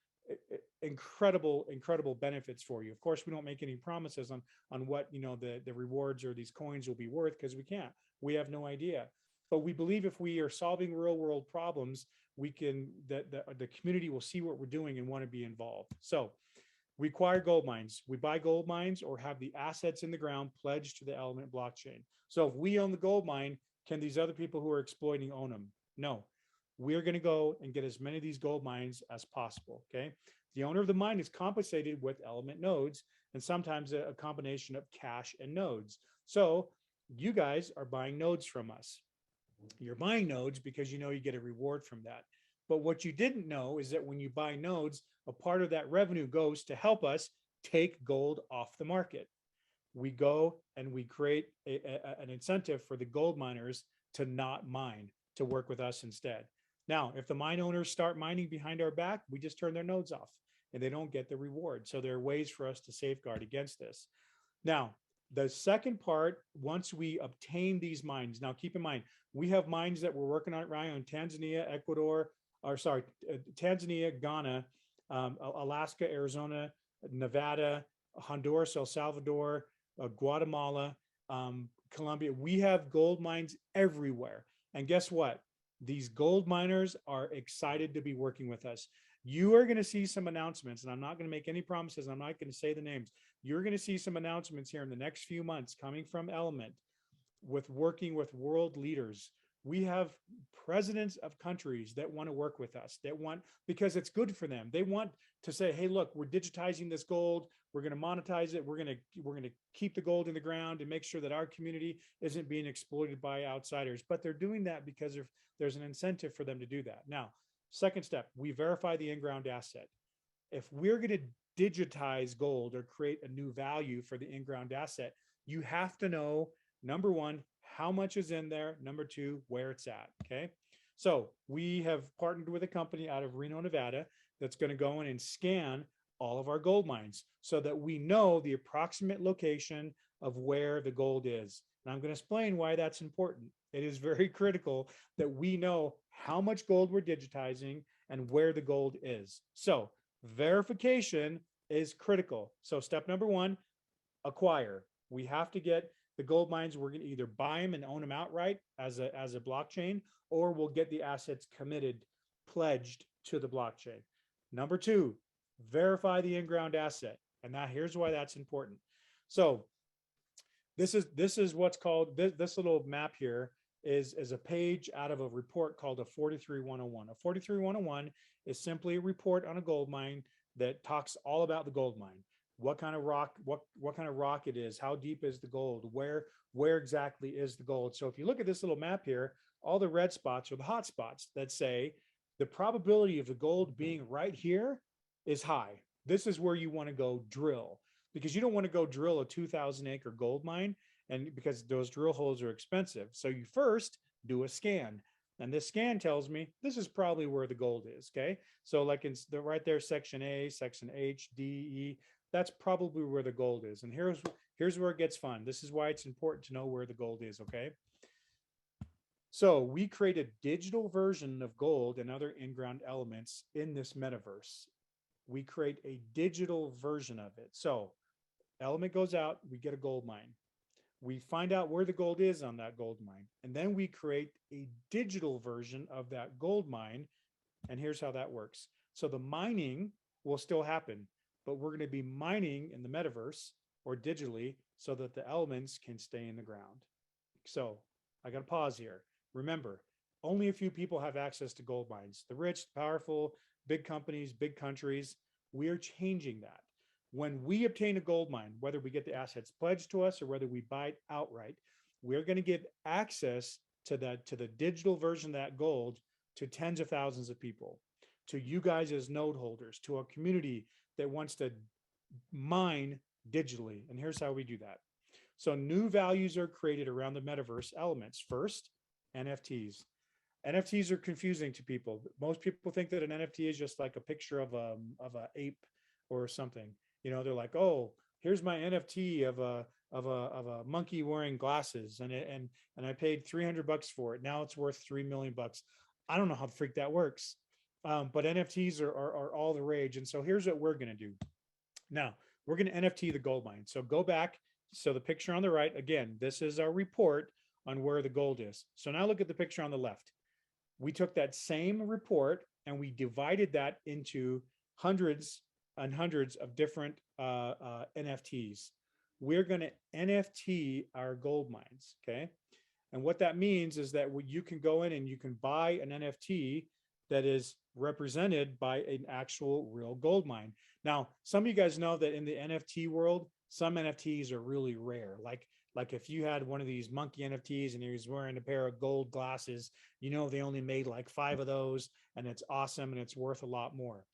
incredible benefits for you. Of course, we don't make any promises on what the rewards or these coins will be worth, because we can't. We have no idea. But we believe if we are solving real world problems, we can, the community will see what we're doing and want to be involved. So we acquire gold mines. We buy gold mines or have the assets in the ground pledged to the Element blockchain. So if we own the gold mine, can these other people who are exploiting own them? No. We're going to go and get as many of these gold mines as possible. Okay. The owner of the mine is compensated with Element nodes, and sometimes a combination of cash and nodes. So you guys are buying nodes from us. You're buying nodes because you get a reward from that. But what you didn't know is that when you buy nodes, a part of that revenue goes to help us take gold off the market. We go and we create an incentive for the gold miners to not mine, to work with us instead. Now, if the mine owners start mining behind our back, we just turn their nodes off and they don't get the reward. So there are ways for us to safeguard against this. Now, the second part, once we obtain these mines, now keep in mind, we have mines that we're working on right now in Tanzania, Tanzania, Ghana, Alaska, Arizona, Nevada, Honduras, El Salvador, Guatemala, Colombia. We have gold mines everywhere. And guess what? These gold miners are excited to be working with us. You are going to see some announcements, and I'm not going to make any promises. I'm not going to say the names. You're going to see some announcements here in the next few months coming from Element with working with world leaders. We have presidents of countries that want to work with us, because it's good for them. They want to say, hey, look, we're digitizing this gold. We're going to monetize it. We're going to keep the gold in the ground and make sure that our community isn't being exploited by outsiders. But they're doing that because there's an incentive for them to do that. Now, second step, we verify the in-ground asset. If we're going to digitize gold or create a new value for the in-ground asset, you have to know, number one, how much is in there, number two, where it's at. Okay. So we have partnered with a company out of Reno, Nevada, that's going to go in and scan all of our gold mines so that we know the approximate location of where the gold is. And I'm going to explain why that's important. It is very critical that we know how much gold we're digitizing and where the gold is. So verification is critical. So step number one, acquire. We have to get the gold mines. We're going to either buy them and own them outright as a blockchain, or we'll get the assets committed, pledged to the blockchain. Number two, verify the in-ground asset. And now here's why that's important. So this is what's called, this little map here is a page out of a report called a 43101. A 43101 is simply a report on a gold mine that talks all about the gold mine. what kind of rock, what kind of rock it is, how deep is the gold, where exactly is the gold. So if you look at this little map here, all the red spots are the hot spots that say the probability of the gold being right here is high. This is where you want to go drill, because you don't want to go drill a 2,000 acre gold mine, and because those drill holes are expensive. So you first do a scan. And this scan tells me this is probably where the gold is. Okay. So like in the right there, section A, section H, D, E, that's probably where the gold is. And here's where it gets fun. This is why it's important to know where the gold is. Okay. So we create a digital version of gold and other in-ground elements in this metaverse. We create a digital version of it. So element goes out, we get a gold mine. We find out where the gold is on that gold mine, and then we create a digital version of that gold mine. And here's how that works. So the mining will still happen, but we're going to be mining in the metaverse or digitally so that the elements can stay in the ground. So I got to pause here. Remember, only a few people have access to gold mines. The rich, the powerful, big companies, big countries. We are changing that. When we obtain a gold mine, whether we get the assets pledged to us or whether we buy it outright, we're going to give access to the digital version of that gold to tens of thousands of people, to you guys as node holders, to a community that wants to mine digitally. And here's how we do that. So new values are created around the metaverse elements. First, NFTs. NFTs are confusing to people. Most people think that an NFT is just like a picture of a ape or something. You know, they're like, oh, here's my NFT of a monkey wearing glasses, and I paid $300 for it. Now it's worth $3 million. I don't know how the freak that works, but NFTs are all the rage. And so here's what we're going to do. Now we're going to NFT the gold mine. So go back. So the picture on the right, again, this is our report on where the gold is. So now look at the picture on the left. We took that same report and we divided that into hundreds and hundreds of different NFTs. We're going to NFT our gold mines. Okay. And what that means is that you can go in and you can buy an NFT that is represented by an actual real gold mine. Now, some of you guys know that in the NFT world, some NFTs are really rare. Like if you had one of these monkey NFTs and he was wearing a pair of gold glasses, you know, they only made like 5 of those and it's awesome and it's worth a lot more.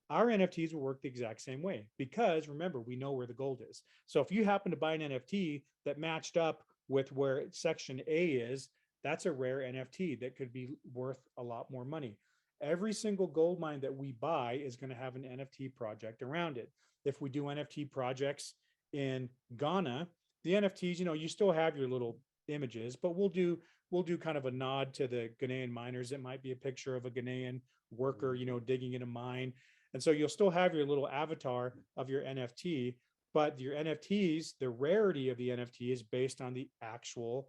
Our NFTs will work the exact same way because remember, we know where the gold is. So if you happen to buy an NFT that matched up with where section A is, that's a rare NFT that could be worth a lot more money. Every single gold mine that we buy is going to have an NFT project around it. If we do NFT projects in Ghana, the NFTs, you know, you still have your little images, but we'll do kind of a nod to the Ghanaian miners. It might be a picture of a Ghanaian worker, you know, digging in a mine. And so you'll still have your little avatar of your NFT, but your NFTs, the rarity of the NFT is based on the actual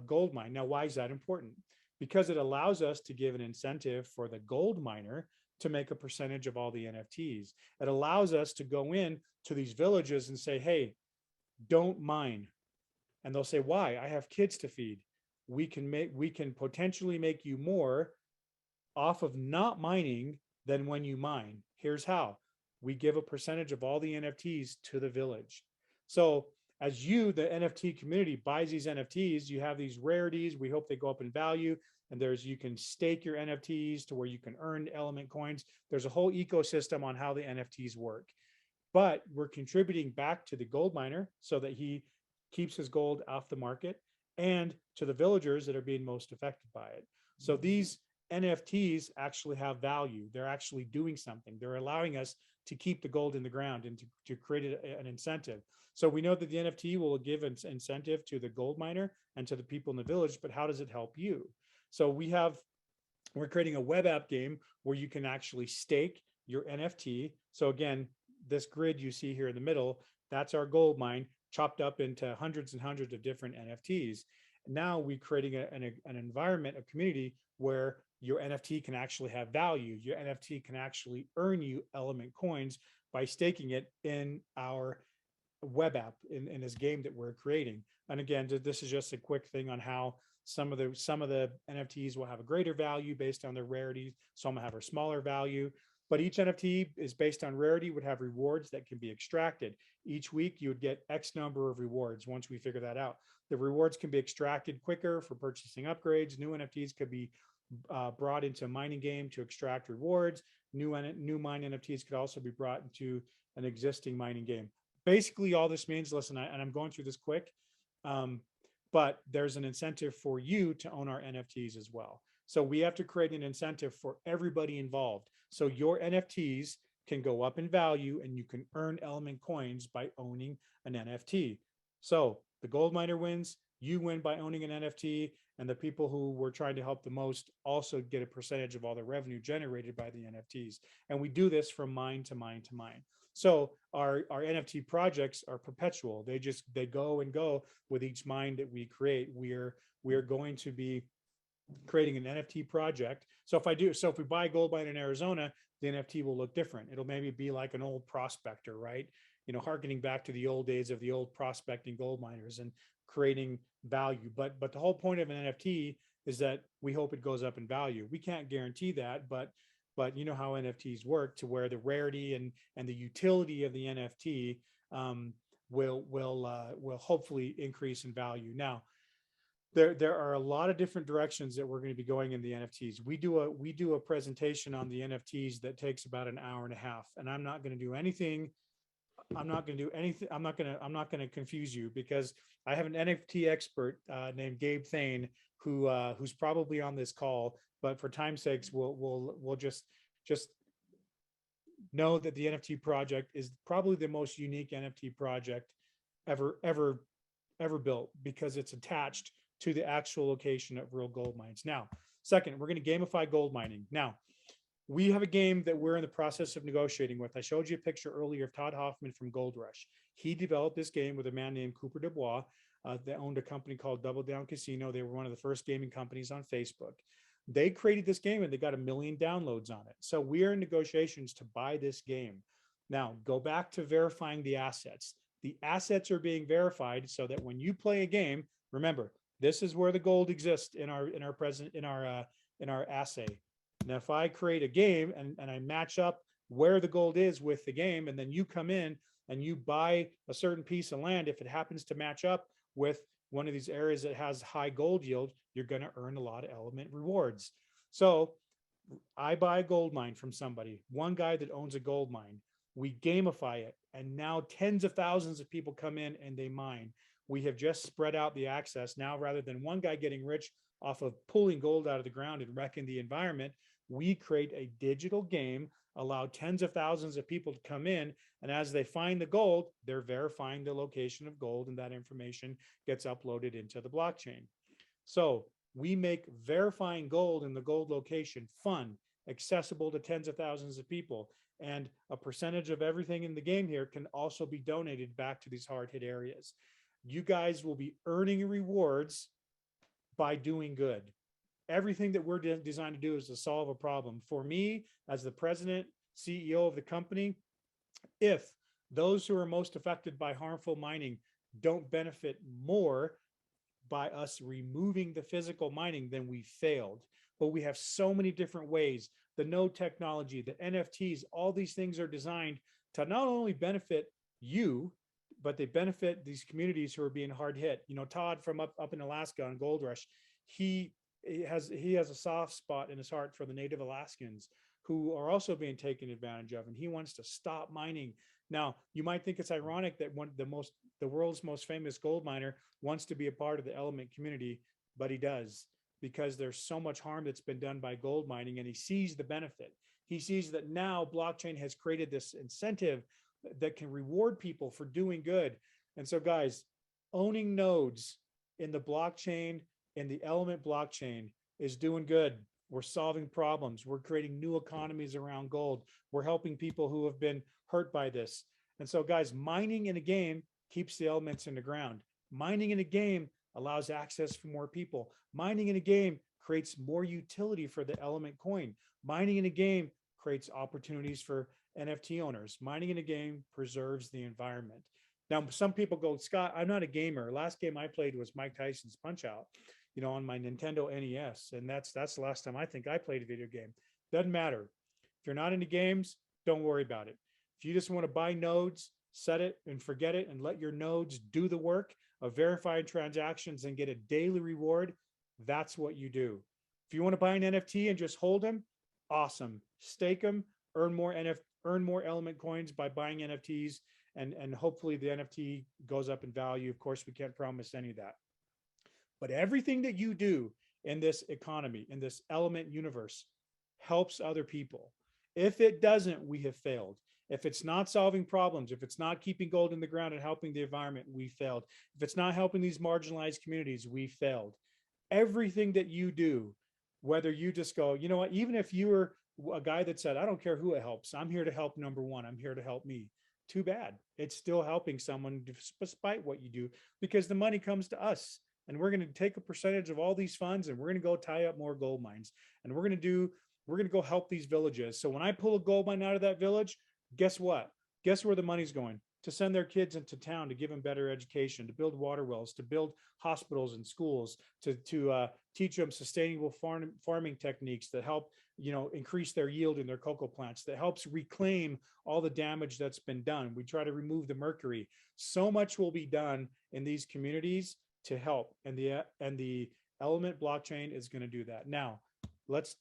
gold mine. Now, why is that important? Because it allows us to give an incentive for the gold miner to make a percentage of all the NFTs. It allows us to go in to these villages and say, hey, don't mine. And they'll say, why? I have kids to feed. We can potentially make you more off of not mining than when you mine. Here's how. We give a percentage of all the NFTs to the village. So as you, the NFT community, buys these NFTs, you have these rarities. We hope they go up in value. And you can stake your NFTs to where you can earn element coins. There's a whole ecosystem on how the NFTs work. But we're contributing back to the gold miner so that he keeps his gold off the market and to the villagers that are being most affected by it. So these NFTs actually have value. They're actually doing something. They're allowing us to keep the gold in the ground and to create an incentive. So we know that the NFT will give an incentive to the gold miner and to the people in the village, but how does it help you? So we're creating a web app game where you can actually stake your NFT. So again, this grid you see here in the middle, that's our gold mine chopped up into hundreds and hundreds of different NFTs. Now we're creating an environment, a community where your NFT can actually have value. Your NFT can actually earn you element coins by staking it in our web app in this game that we're creating. And again, this is just a quick thing on how some of the NFTs will have a greater value based on their rarity. Some will have a smaller value. but each NFT is based on rarity, would have rewards that can be extracted. Each week you would get X number of rewards once we figure that out. The rewards can be extracted quicker for purchasing upgrades. New NFTs could be brought into a mining game to extract rewards. New mine NFTs could also be brought into an existing mining game. Basically, all this means, listen, and I'm going through this quick, but there's an incentive for you to own our NFTs as well. So we have to create an incentive for everybody involved. So your NFTs can go up in value and you can earn element coins by owning an NFT. So the gold miner wins, you win by owning an NFT, and the people who we're trying to help the most also get a percentage of all the revenue generated by the NFTs. And we do this from mine to mine to mine. So our NFT projects are perpetual. They go and go with each mine that we create. We're going to be creating an NFT project. So if we buy a gold mine in Arizona, the NFT will look different. It'll maybe be like an old prospector, right? Harkening back to the old days of the old prospecting gold miners and creating value. But the whole point of an NFT is that we hope it goes up in value. We can't guarantee that, but you know how NFTs work, to where the rarity and the utility of the NFT will hopefully increase in value. Now, there are a lot of different directions that we're going to be going in the NFTs. We do a presentation on the NFTs that takes about an hour and a half, and I'm not going to do anything. I'm not going to confuse you, because I have an NFT expert named Gabe Thane who's probably on this call, but for time's sakes, we'll just know that the NFT project is probably the most unique NFT project ever built, because it's attached to the actual location of real gold mines. Now, second, we're going to gamify gold mining. Now, we have a game that we're in the process of negotiating with. I showed you a picture earlier of Todd Hoffman from Gold Rush. He developed this game with a man named Cooper Dubois that owned a company called Double Down Casino. They were one of the first gaming companies on Facebook. They created this game and they got 1 million downloads on it. So we are in negotiations to buy this game. Now, go back to verifying the assets. The assets are being verified so that when you play a game, remember, this is where the gold exists in our assay. Now, if I create a game and I match up where the gold is with the game, and then you come in and you buy a certain piece of land, if it happens to match up with one of these areas that has high gold yield, you're going to earn a lot of element rewards. So I buy a gold mine from somebody, one guy that owns a gold mine. We gamify it, and now tens of thousands of people come in and they mine. We have just spread out the access. Now, rather than one guy getting rich off of pulling gold out of the ground and wrecking the environment, we create a digital game, allow tens of thousands of people to come in, and as they find the gold, they're verifying the location of gold, and that information gets uploaded into the blockchain. So we make verifying gold in the gold location fun, accessible to tens of thousands of people, and a percentage of everything in the game here can also be donated back to these hard-hit areas. You guys will be earning rewards by doing good. Everything that we're designed to do is to solve a problem. For me, as the president, CEO of the company, if those who are most affected by harmful mining don't benefit more by us removing the physical mining, then we failed. But we have so many different ways. The node technology, the NFTs, all these things are designed to not only benefit you, but they benefit these communities who are being hard hit. Todd from up in Alaska on Gold Rush, he has a soft spot in his heart for the Native Alaskans who are also being taken advantage of, and he wants to stop mining. Now, you might think it's ironic that the world's most famous gold miner wants to be a part of the element community, but he does, because there's so much harm that's been done by gold mining, and he sees the benefit. He sees that now blockchain has created this incentive that can reward people for doing good. And so, guys, owning nodes in the blockchain, in the element blockchain, is doing good. We're solving problems. We're creating new economies around gold. We're helping people who have been hurt by this. And so, guys, mining in a game keeps the elements in the ground. Mining in a game allows access for more people. Mining in a game creates more utility for the element coin. Mining in a game creates opportunities for NFT owners. Mining in a game preserves the environment. Now, some people go, Scott, I'm not a gamer. Last game I played was Mike Tyson's Punch-Out, on my Nintendo NES. And that's the last time I think I played a video game. Doesn't matter. If you're not into games, don't worry about it. If you just want to buy nodes, set it and forget it and let your nodes do the work of verifying transactions and get a daily reward, that's what you do. If you want to buy an NFT and just hold them, awesome. Stake them, earn more element coins by buying NFTs, and hopefully the NFT goes up in value. Of course, we can't promise any of that. But everything that you do in this economy, in this element universe, helps other people. If it doesn't, we have failed. If it's not solving problems, if it's not keeping gold in the ground and helping the environment, we failed. If it's not helping these marginalized communities, we failed. Everything that you do, whether you just go, you know what, even if you were a guy that said, I don't care who it helps, I'm here to help number one, I'm here to help me. Too bad. It's still helping someone despite what you do, because the money comes to us. And we're going to take a percentage of all these funds and we're going to go tie up more gold mines. And we're going to go help these villages. So when I pull a gold mine out of that village, guess what? Guess where the money's going? To send their kids into town, to give them better education, to build water wells, to build hospitals and schools, to teach them sustainable farming techniques that help, increase their yield in their cocoa plants, that helps reclaim all the damage that's been done. We try to remove the mercury. So much will be done in these communities to help, and the element blockchain is going to do that. Now, let's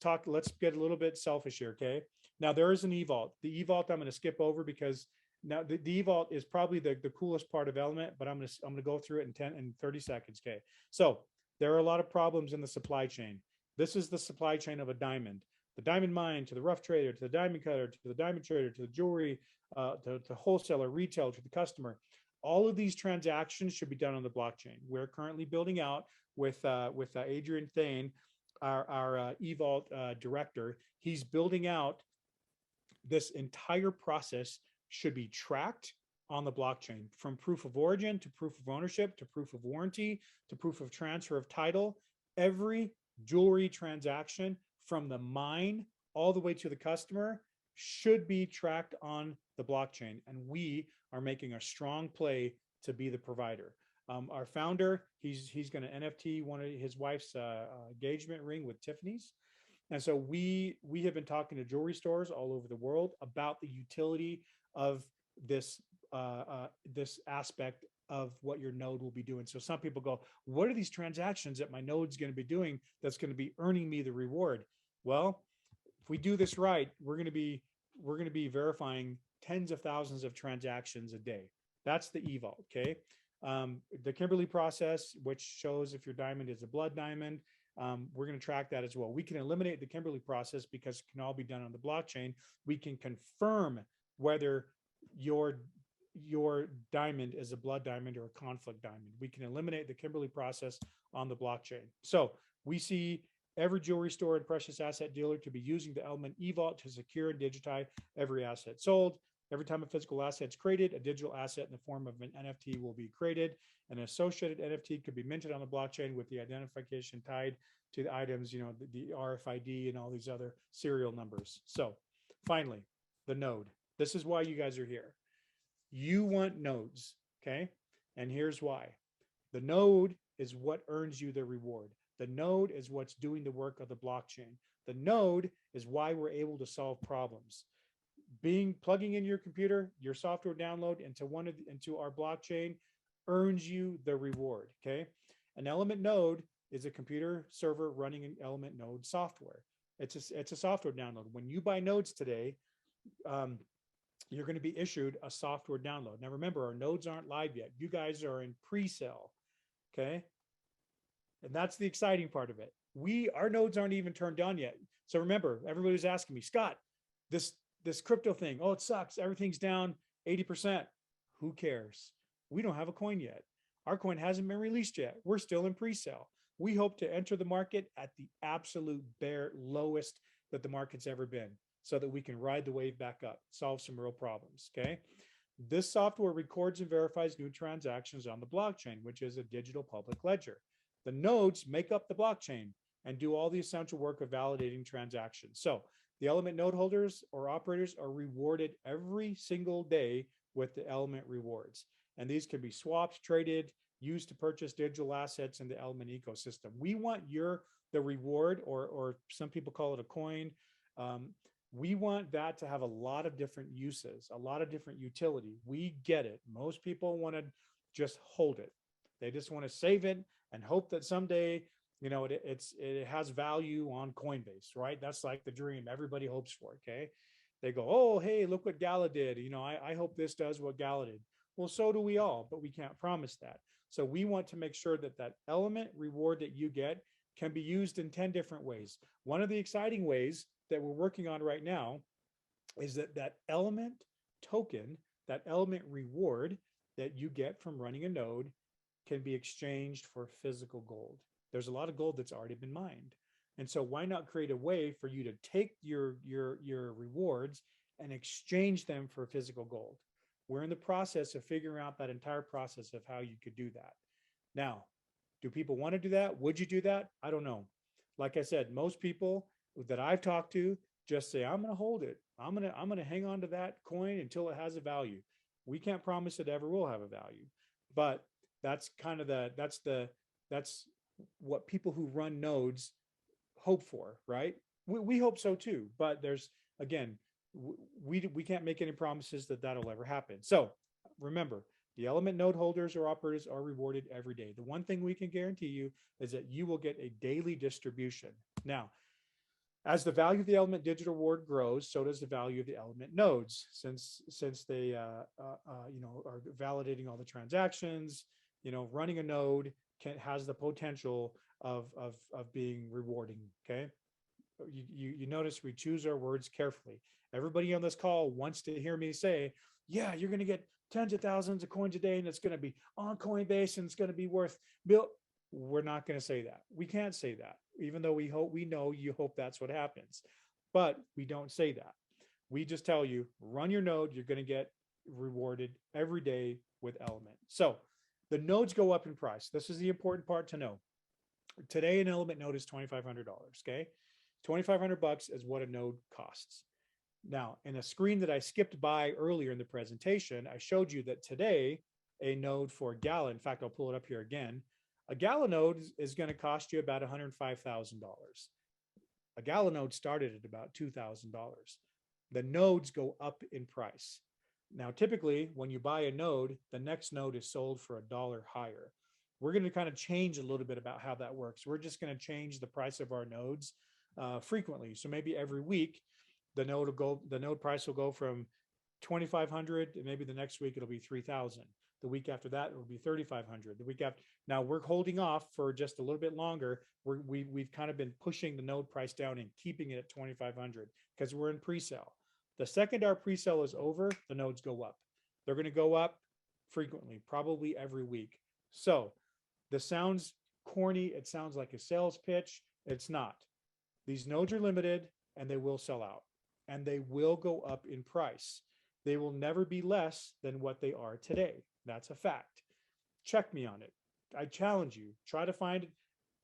get a little bit selfish here, okay? Now there is an eVault. The eVault I'm going to skip over because now the eVault is probably the coolest part of element, but I'm going to go through it in 30 seconds, okay? So there are a lot of problems in the supply chain. This is the supply chain of a diamond. The diamond mine to the rough trader, to the diamond cutter, to the diamond trader, to the jewelry, to wholesaler, retail, to the customer. All of these transactions should be done on the blockchain. We're currently building out with Adrian Thane, our eVault director. He's building out this entire process should be tracked on the blockchain, from proof of origin to proof of ownership to proof of warranty to proof of transfer of title. Every jewelry transaction from the mine all the way to the customer should be tracked on the blockchain, and we are making a strong play to be the provider. Our founder, he's going to NFT one of his wife's engagement ring with Tiffany's, and so we have been talking to jewelry stores all over the world about the utility of this this aspect of what your node will be doing. So some people go, what are these transactions that my node's going to be doing that's going to be earning me the reward? Well, if we do this right, we're going to be verifying tens of thousands of transactions a day. That's the eVault, okay? The Kimberley process, which shows if your diamond is a blood diamond, we're going to track that as well. We can eliminate the Kimberley process because it can all be done on the blockchain. We can confirm whether your diamond is a blood diamond or a conflict diamond. We can eliminate the Kimberley process on the blockchain. So we see every jewelry store and precious asset dealer to be using the element eVault to secure and digitize every asset sold. Every time a physical asset is created, a digital asset in the form of an NFT will be created. An associated NFT could be minted on the blockchain with the identification tied to the items, the RFID and all these other serial numbers. So finally, the node. This is why you guys are here. You want nodes, okay? And here's why. The node is what earns you the reward. The node is what's doing the work of the blockchain. The node is why we're able to solve problems. Plugging in your computer, your software download into our blockchain earns you the reward, okay? An element node is a computer server running an element node software. It's a software download. When you buy nodes today, you're going to be issued a software download. Now remember, our nodes aren't live yet. You guys are in pre-sale, okay? And that's the exciting part of it. Our nodes aren't even turned on yet. So remember, everybody was asking me, Scott, this crypto thing, oh, it sucks. Everything's down 80%. Who cares? We don't have a coin yet. Our coin hasn't been released yet. We're still in pre-sale. We hope to enter the market at the absolute bare lowest that the market's ever been, so that we can ride the wave back up, solve some real problems, okay? This software records and verifies new transactions on the blockchain, which is a digital public ledger. The nodes make up the blockchain and do all the essential work of validating transactions. So the element node holders or operators are rewarded every single day with the element rewards. And these can be swapped, traded, used to purchase digital assets in the element ecosystem. We want the reward, or some people call it a coin. We want that to have a lot of different uses, a lot of different utility. We get it. Most people want to just hold it. They just want to save it and hope that someday, it has value on Coinbase, right? That's like the dream everybody hopes for. Okay. They go, oh, hey, look what Gala did. I hope this does what Gala did. Well, so do we all, but we can't promise that. So we want to make sure that that element reward that you get can be used in 10 different ways. One of the exciting ways that we're working on right now is that element token, that element reward that you get from running a node can be exchanged for physical gold. There's a lot of gold that's already been mined. And so why not create a way for you to take your rewards and exchange them for physical gold? We're in the process of figuring out that entire process of how you could do that. Now, do people want to do that? Would you do that? I don't know. Like I said, most people that I've talked to just say, I'm going to hold it. I'm going to hang on to that coin until it has a value. We can't promise it ever will have a value, but that's kind of that's what people who run nodes hope for, right? We hope so too, but there's, again, we can't make any promises that that'll ever happen. So remember, the element node holders or operators are rewarded every day. The one thing we can guarantee you is that you will get a daily distribution. Now, as the value of the element digital reward grows, so does the value of the element nodes, since they are validating all the transactions. Running a node has the potential of being rewarding. Okay, you notice we choose our words carefully. Everybody on this call wants to hear me say, yeah, you're going to get tens of thousands of coins a day, and it's going to be on Coinbase, and it's going to be worth bill. We're not going to say that. We can't say that, even though we know you hope that's what happens, but we don't say that. We just tell you, run your node, you're going to get rewarded every day with element. So the nodes go up in price. This is the important part to know. Today, an element node is $2,500. Okay, $2,500 is what a node costs. Now, in a screen that I skipped by earlier in the presentation, I showed you that today a node for Gala, in fact, I'll pull it up here again. A Gala node is going to cost you about $105,000. A Gala node started at about $2,000. The nodes go up in price. Now, typically, when you buy a node, the next node is sold for $1 higher. We're going to kind of change a little bit about how that works. We're just going to change the price of our nodes frequently. So maybe every week, the node price will go from 2,500, and maybe the next week it'll be 3,000. The week after that, it will be 3,500. The week after, now we're holding off for just a little bit longer. We've kind of been pushing the node price down and keeping it at 2,500 because we're in pre-sale. The second our pre-sale is over, the nodes go up. They're going to go up frequently, probably every week. So this sounds corny. It sounds like a sales pitch. It's not. These nodes are limited and they will sell out, and they will go up in price. They will never be less than what they are today. That's a fact. Check me on it. I challenge you. Try to find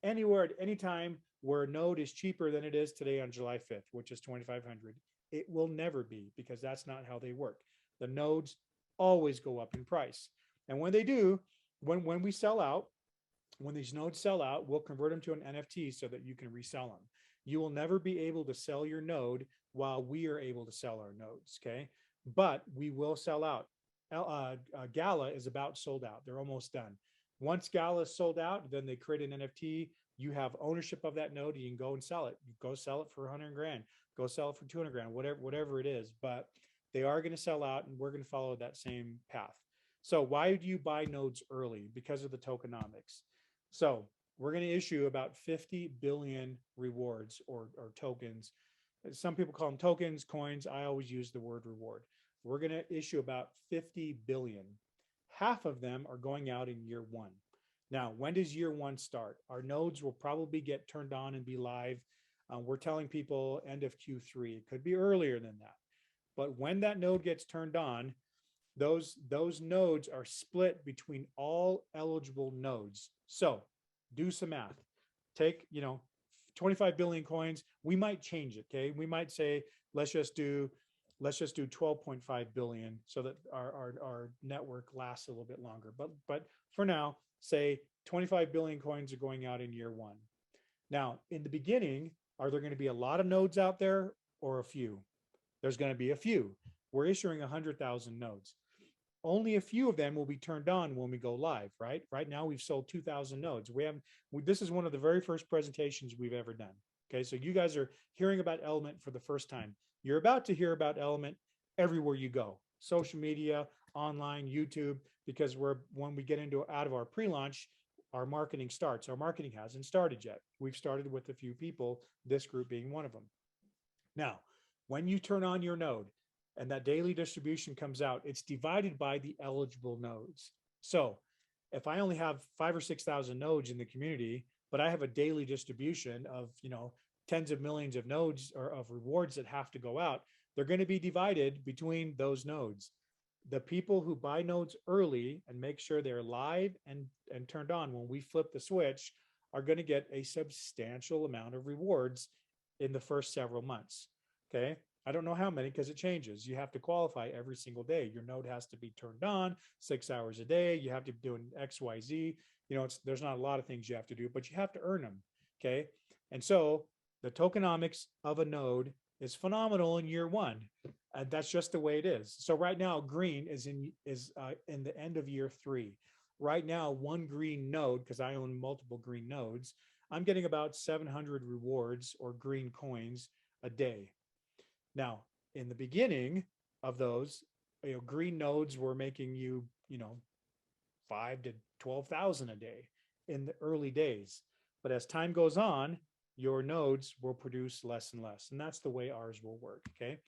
anywhere at any time where a node is cheaper than it is today on July 5th, which is 2,500. It will never be, because that's not how they work. The nodes always go up in price. And when they do, when we sell out, when these nodes sell out, we'll convert them to an NFT so that you can resell them. You will never be able to sell your node while we are able to sell our nodes, okay? But we will sell out. Gala is about sold out. They're almost done. Once Gala is sold out, then they create an NFT. You have ownership of that node. You can go and sell it. You go sell it for 100 grand. Go sell it for 200 grand, whatever it is. But they are going to sell out, and we're going to follow that same path. So why do you buy nodes early? Because of the tokenomics. So we're going to issue about 50 billion rewards or tokens. Some people call them tokens, coins. I always use the word reward. We're going to issue about 50 billion. Half of them are going out in year one. Now, when does year one start? Our nodes will probably get turned on and be live. We're telling people end of Q3. It could be earlier than that. But when that node gets turned on, those nodes are split between all eligible nodes. So do some math. Take, 25 billion coins. We might change it. Okay. We might say, let's just do 12.5 billion so that our network lasts a little bit longer. But for now, say 25 billion coins are going out in year one. Now, in the beginning, are there going to be a lot of nodes out there or a few? there's going to be a few. We're issuing 100,000 nodes. Only a few of them will be turned on when we go live, right? Right now, we've sold 2,000 nodes. This is one of the very first presentations we've ever done. Okay, so you guys are hearing about Element for the first time. You're about to hear about Element everywhere you go, social media, online, YouTube, because when we get out of our pre-launch, our marketing starts. Our marketing hasn't started yet. We've started with a few people, this group being one of them. Now, when you turn on your node and that daily distribution comes out, it's divided by the eligible nodes. So if I only have 5,000 or 6,000 nodes in the community, but I have a daily distribution of, tens of millions of nodes or of rewards that have to go out, they're going to be divided between those nodes. The people who buy nodes early and make sure they're live and turned on when we flip the switch are going to get a substantial amount of rewards in the first several months. Okay. I don't know how many because it changes. You have to qualify every single day. Your node has to be turned on 6 hours a day. You have to be doing X, Y, Z. There's not a lot of things you have to do, but you have to earn them. Okay. And so the tokenomics of a node is phenomenal in year one. And that's just the way it is. So right now, green is in the end of year 3. Right now, one green node, because I own multiple green nodes, I'm getting about 700 rewards or green coins a day. Now, in the beginning of those, green nodes were making you, 5 to 12,000 a day in the early days. But as time goes on, your nodes will produce less and less. And that's the way ours will work. Okay.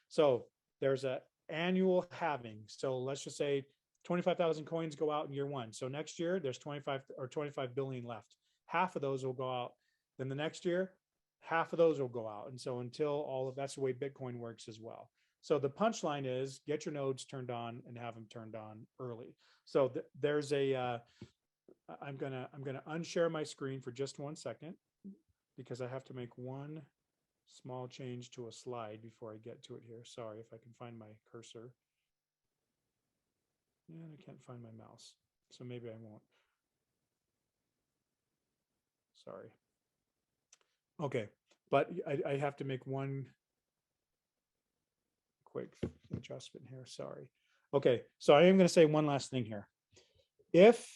So there's an annual halving. So let's just say 25,000 coins go out in year 1. So next year there's 25 billion left. Half of those will go out. Then the next year, half of those will go out. And so until that's the way Bitcoin works as well. So the punchline is get your nodes turned on and have them turned on early. So there's I'm going to unshare my screen for just 1 second, because I have to make one small change to a slide before I get to it here. Sorry, if I can find my cursor. And I can't find my mouse, so maybe I won't. Sorry. Okay, but I have to make one quick adjustment here. Sorry. Okay, so I am going to say one last thing here. If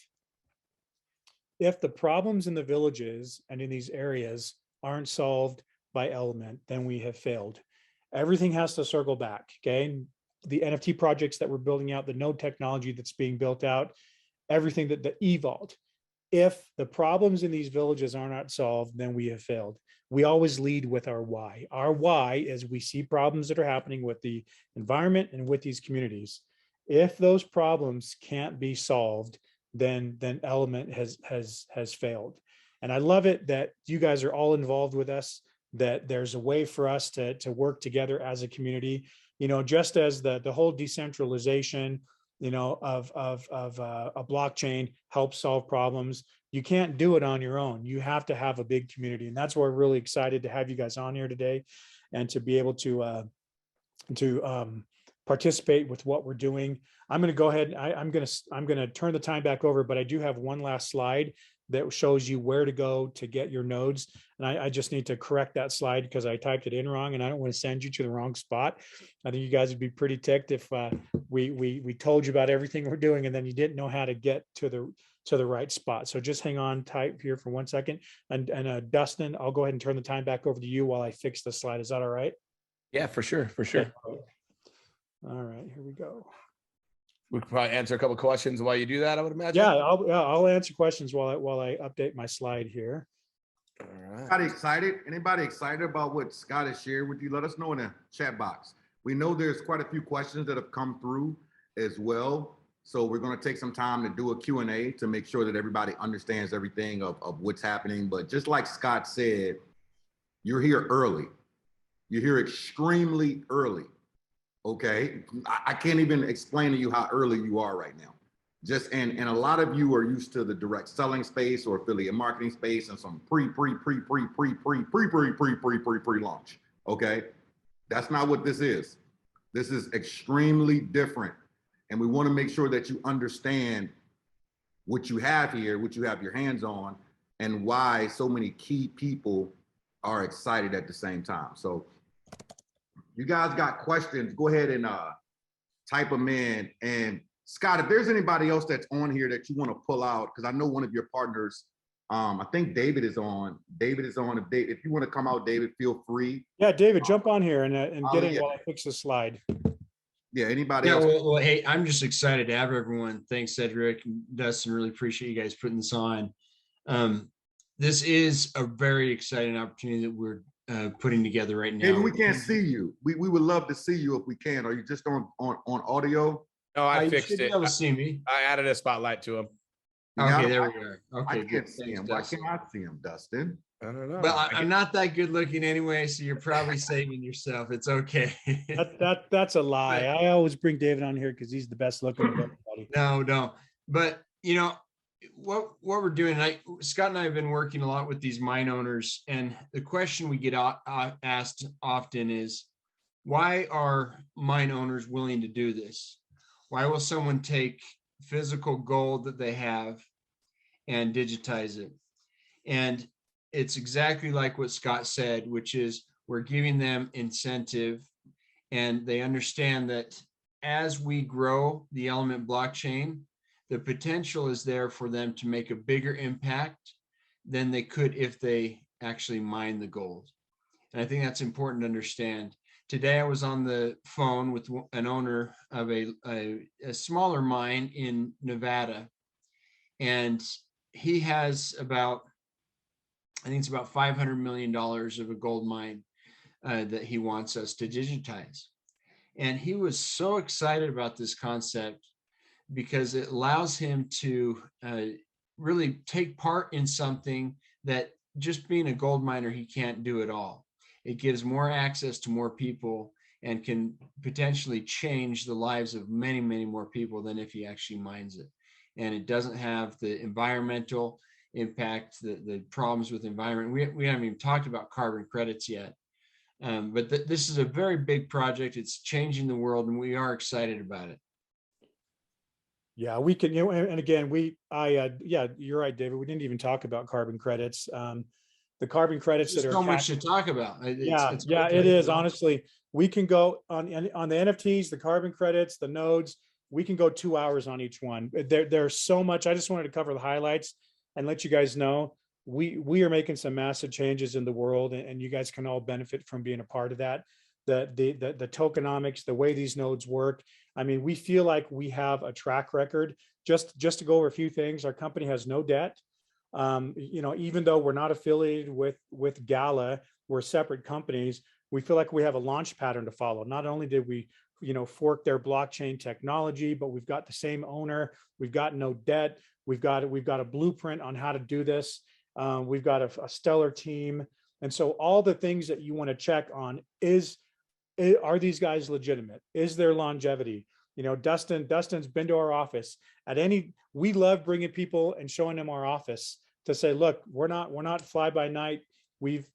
the problems in the villages and in these areas aren't solved by Element, then we have failed. Everything has to circle back, okay? The NFT projects that we're building out, the node technology that's being built out, everything that the eVault. If the problems in these villages are not solved, then we have failed. We always lead with our why. Our why is we see problems that are happening with the environment and with these communities. If those problems can't be solved, then Element has failed. And I love it that you guys are all involved with us, that there's a way for us to work together as a community, just as the whole decentralization, of a blockchain helps solve problems. You can't do it on your own. You have to have a big community. And that's why we're really excited to have you guys on here today and to be able to participate with what we're doing. I'm going to go ahead. I'm going to turn the time back over, but I do have one last slide that shows you where to go to get your nodes. And I just need to correct that slide because I typed it in wrong and I don't want to send you to the wrong spot. I think you guys would be pretty ticked if we told you about everything we're doing and then you didn't know how to get to the right spot. So just hang on tight here for 1 second. And Dustin, I'll go ahead and turn the time back over to you while I fix the slide. Is that all right? Yeah, for sure. For sure. Okay. All right, here we go. We could probably answer a couple of questions while you do that, I would imagine. Yeah, I'll answer questions while I update my slide here. All right. Anybody excited? Anybody excited about what Scott has shared with you? Let us know in the chat box. We know there's quite a few questions that have come through as well. So we're going to take some time to do a Q&A to make sure that everybody understands everything of what's happening. But just like Scott said, you're here early. You're here extremely early. Okay, I can't even explain to you how early you are right now. And a lot of you are used to the direct selling space or affiliate marketing space and some pre-launch. Okay, that's not what this is. This is extremely different, and we want to make sure that you understand what you have here, what you have your hands on, and why so many key people are excited at the same time. So You guys got questions, go ahead and type them in. And Scott, if there's anybody else that's on here that you want to pull out, because I know one of your partners, I think David is on. If you want to come out, David, feel free. Yeah, David, jump on here and get in yeah. while I fix the slide. Yeah, anybody Yeah, else? well, hey, I'm just excited to have everyone. Thanks, Cedrick and Dustin. Really appreciate you guys putting this on. This is a very exciting opportunity that we're putting together right now. David, we can't see you. We would love to see you if we can. Are you just on audio? No, I You fixed should be it. able to see me. I added a spotlight to him. Okay, there we are. Okay, I good. can't see Thanks, him. Why Dustin. can't I see him, Dustin? I don't know. Well, I'm not that good looking anyway, so you're probably saving yourself. It's okay. That's a lie. I always bring David on here because he's the best looking of everybody. No. But you know what we're doing. Scott and I have been working a lot with these mine owners, and the question we get asked often is, why are mine owners willing to do this? Why will someone take physical gold that they have and digitize it? And it's exactly like what Scott said, which is we're giving them incentive, and they understand that as we grow the Element blockchain, the potential is there for them to make a bigger impact than they could if they actually mine the gold. And I think that's important to understand. Today, I was on the phone with an owner of a smaller mine in Nevada, and he has I think it's about $500 million of a gold mine that he wants us to digitize. And he was so excited about this concept because it allows him to really take part in something that just being a gold miner, he can't do at all. It gives more access to more people and can potentially change the lives of many, many more people than if he actually mines it. And it doesn't have the environmental impact, the problems with the environment. We haven't even talked about carbon credits yet. But this is a very big project. It's changing the world, and we are excited about it. Yeah, we can, and again, yeah, you're right, David. We didn't even talk about carbon credits. The carbon credits that are so much to talk about. It is. Honestly, we can go on the NFTs, the carbon credits, the nodes. We can go 2 hours on each one. There's so much. I just wanted to cover the highlights and let you guys know we are making some massive changes in the world, and you guys can all benefit from being a part of that. The tokenomics, the way these nodes work. I mean, we feel like we have a track record. Just to go over a few things, our company has no debt. Even though we're not affiliated with Gala, we're separate companies. We feel like we have a launch pattern to follow. Not only did we, fork their blockchain technology, but we've got the same owner. We've got no debt. We've got a blueprint on how to do this. We've got a stellar team. And so all the things that you want to check on are these guys legitimate? Is there longevity? Dustin's been to our office we love bringing people and showing them our office to say, look, we're not fly by night.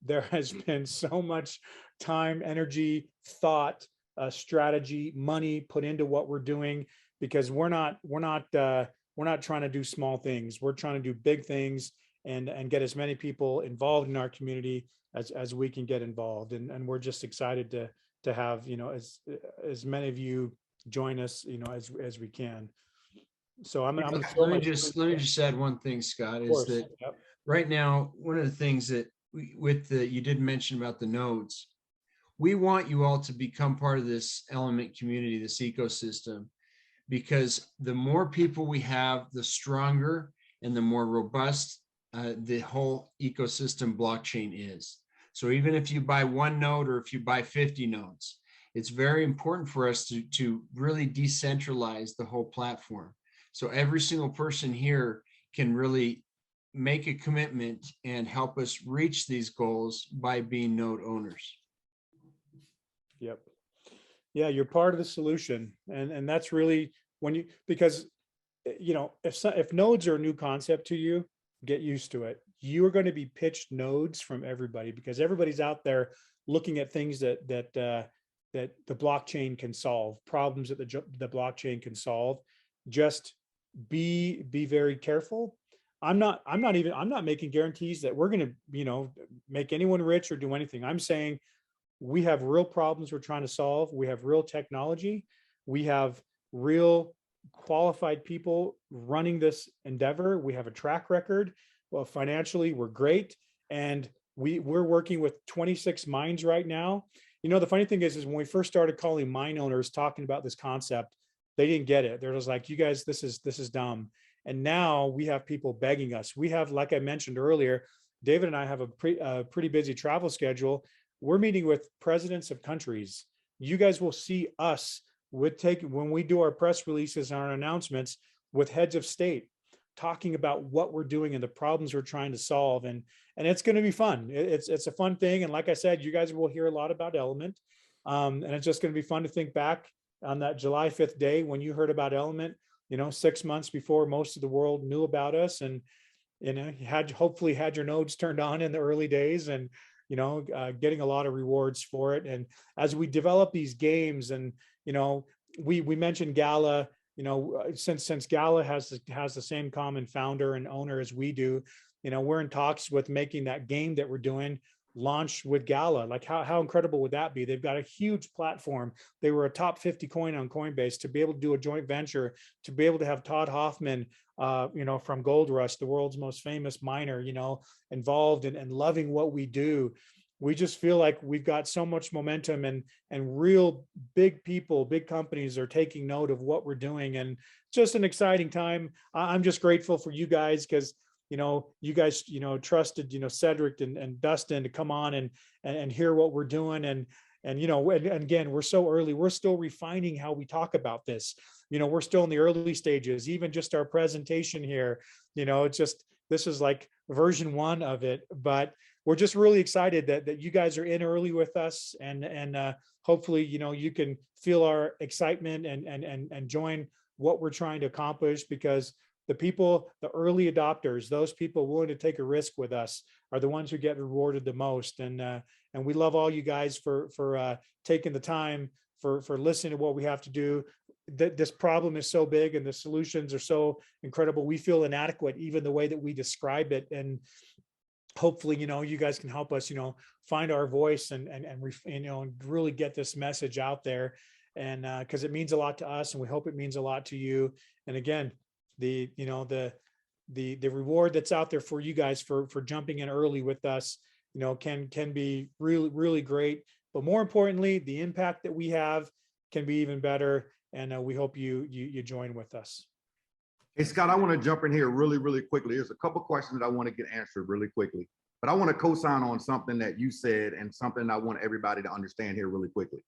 There has been so much time, energy, thought, strategy, money put into what we're doing, because we're not trying to do small things. We're trying to do big things and get as many people involved in our community as we can get involved. And we're just excited to have, as many of you join us, as we can. So I'm let me just add one thing, Scott, is that right now, one of the things that you did mention about the nodes, we want you all to become part of this Element community, this ecosystem, because the more people we have, the stronger and the more robust the whole ecosystem blockchain is. So even if you buy one node or if you buy 50 nodes, it's very important for us to really decentralize the whole platform. So every single person here can really make a commitment and help us reach these goals by being node owners. Yep. Yeah, you're part of the solution. And that's really because if nodes are a new concept to you, get used to it. You are going to be pitched nodes from everybody, because everybody's out there looking at things that the blockchain can solve, problems that the blockchain can solve. Just be very careful. I'm not making guarantees that we're going to, make anyone rich or do anything. I'm saying we have real problems we're trying to solve. We have real technology. We have real qualified people running this endeavor. We have a track record. Well, financially, we're great. And we're working with 26 mines right now. You know, the funny thing is when we first started calling mine owners talking about this concept, they didn't get it. They're just like, you guys, this is dumb. And now we have people begging us. We have, like I mentioned earlier, David and I have a pretty busy travel schedule. We're meeting with presidents of countries. You guys will see us when we do our press releases and our announcements with heads of state talking about what we're doing and the problems we're trying to solve. And it's going to be fun. It's a fun thing. And like I said, you guys will hear a lot about Element. And it's just going to be fun to think back on that July 5th day when you heard about Element, 6 months before most of the world knew about us. And, you hopefully had your nodes turned on in the early days and, getting a lot of rewards for it. And as we develop these games and, we mentioned Gala, since Gala has the same common founder and owner as we do, we're in talks with making that game that we're doing launch with Gala. Like how incredible would that be? They've got a huge platform. They were a top 50 coin on Coinbase. To be able to do a joint venture, to be able to have Todd Hoffman, from Gold Rush, the world's most famous miner, involved and loving what we do. We just feel like we've got so much momentum and real big people, big companies are taking note of what we're doing, and just an exciting time. I'm just grateful for you guys because you guys trusted Cedrick and Dustin to come on and hear what we're doing, and again, we're so early. We're still refining how we talk about this. We're still in the early stages. Even just our presentation here, it's just, this is like version 1 of it, but we're just really excited that you guys are in early with us, and hopefully you can feel our excitement and join what we're trying to accomplish, because the early adopters, those people willing to take a risk with us are the ones who get rewarded the most. And we love all you guys for taking the time for listening to what we have to do. This problem is so big and the solutions are so incredible. We feel inadequate, even the way that we describe it. And hopefully, you guys can help us, find our voice and really get this message out there. And because it means a lot to us, and we hope it means a lot to you. And again, the reward that's out there for you guys for jumping in early with us, can be really, really great. But more importantly, the impact that we have can be even better. And we hope you join with us. Hey, Scott, I want to jump in here really, really quickly. There's a couple questions that I want to get answered really quickly, but I want to co-sign on something that you said and something I want everybody to understand here really quickly.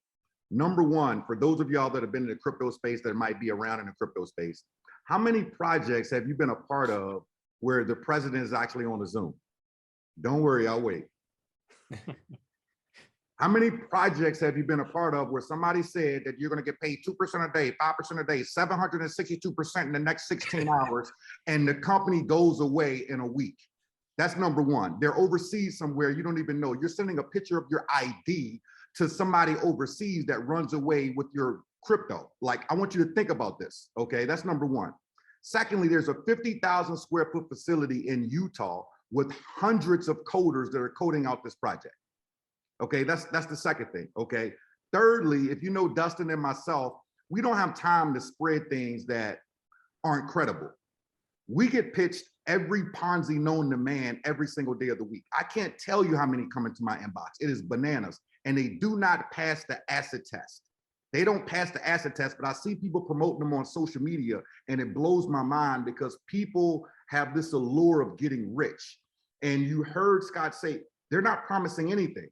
Number one, for those of y'all that have been in the crypto space, that might be around in the crypto space, how many projects have you been a part of where the president is actually on the Zoom? Don't worry, I'll wait. How many projects have you been a part of where somebody said that you're going to get paid 2% a day, 5% a day, 762% in the next 16 hours, and the company goes away in a week? That's number one. They're overseas somewhere, you don't even know. You're sending a picture of your ID to somebody overseas that runs away with your crypto. Like, I want you to think about this, okay? That's number one. Secondly, there's a 50,000 square foot facility in Utah with hundreds of coders that are coding out this project. Okay, that's the second thing, okay? Thirdly, if you know Dustin and myself, we don't have time to spread things that aren't credible. We get pitched every Ponzi known to man every single day of the week. I can't tell you how many come into my inbox. It is bananas, and they do not pass the acid test. They don't pass the acid test, but I see people promoting them on social media, and it blows my mind because people have this allure of getting rich. And you heard Scott say, they're not promising anything.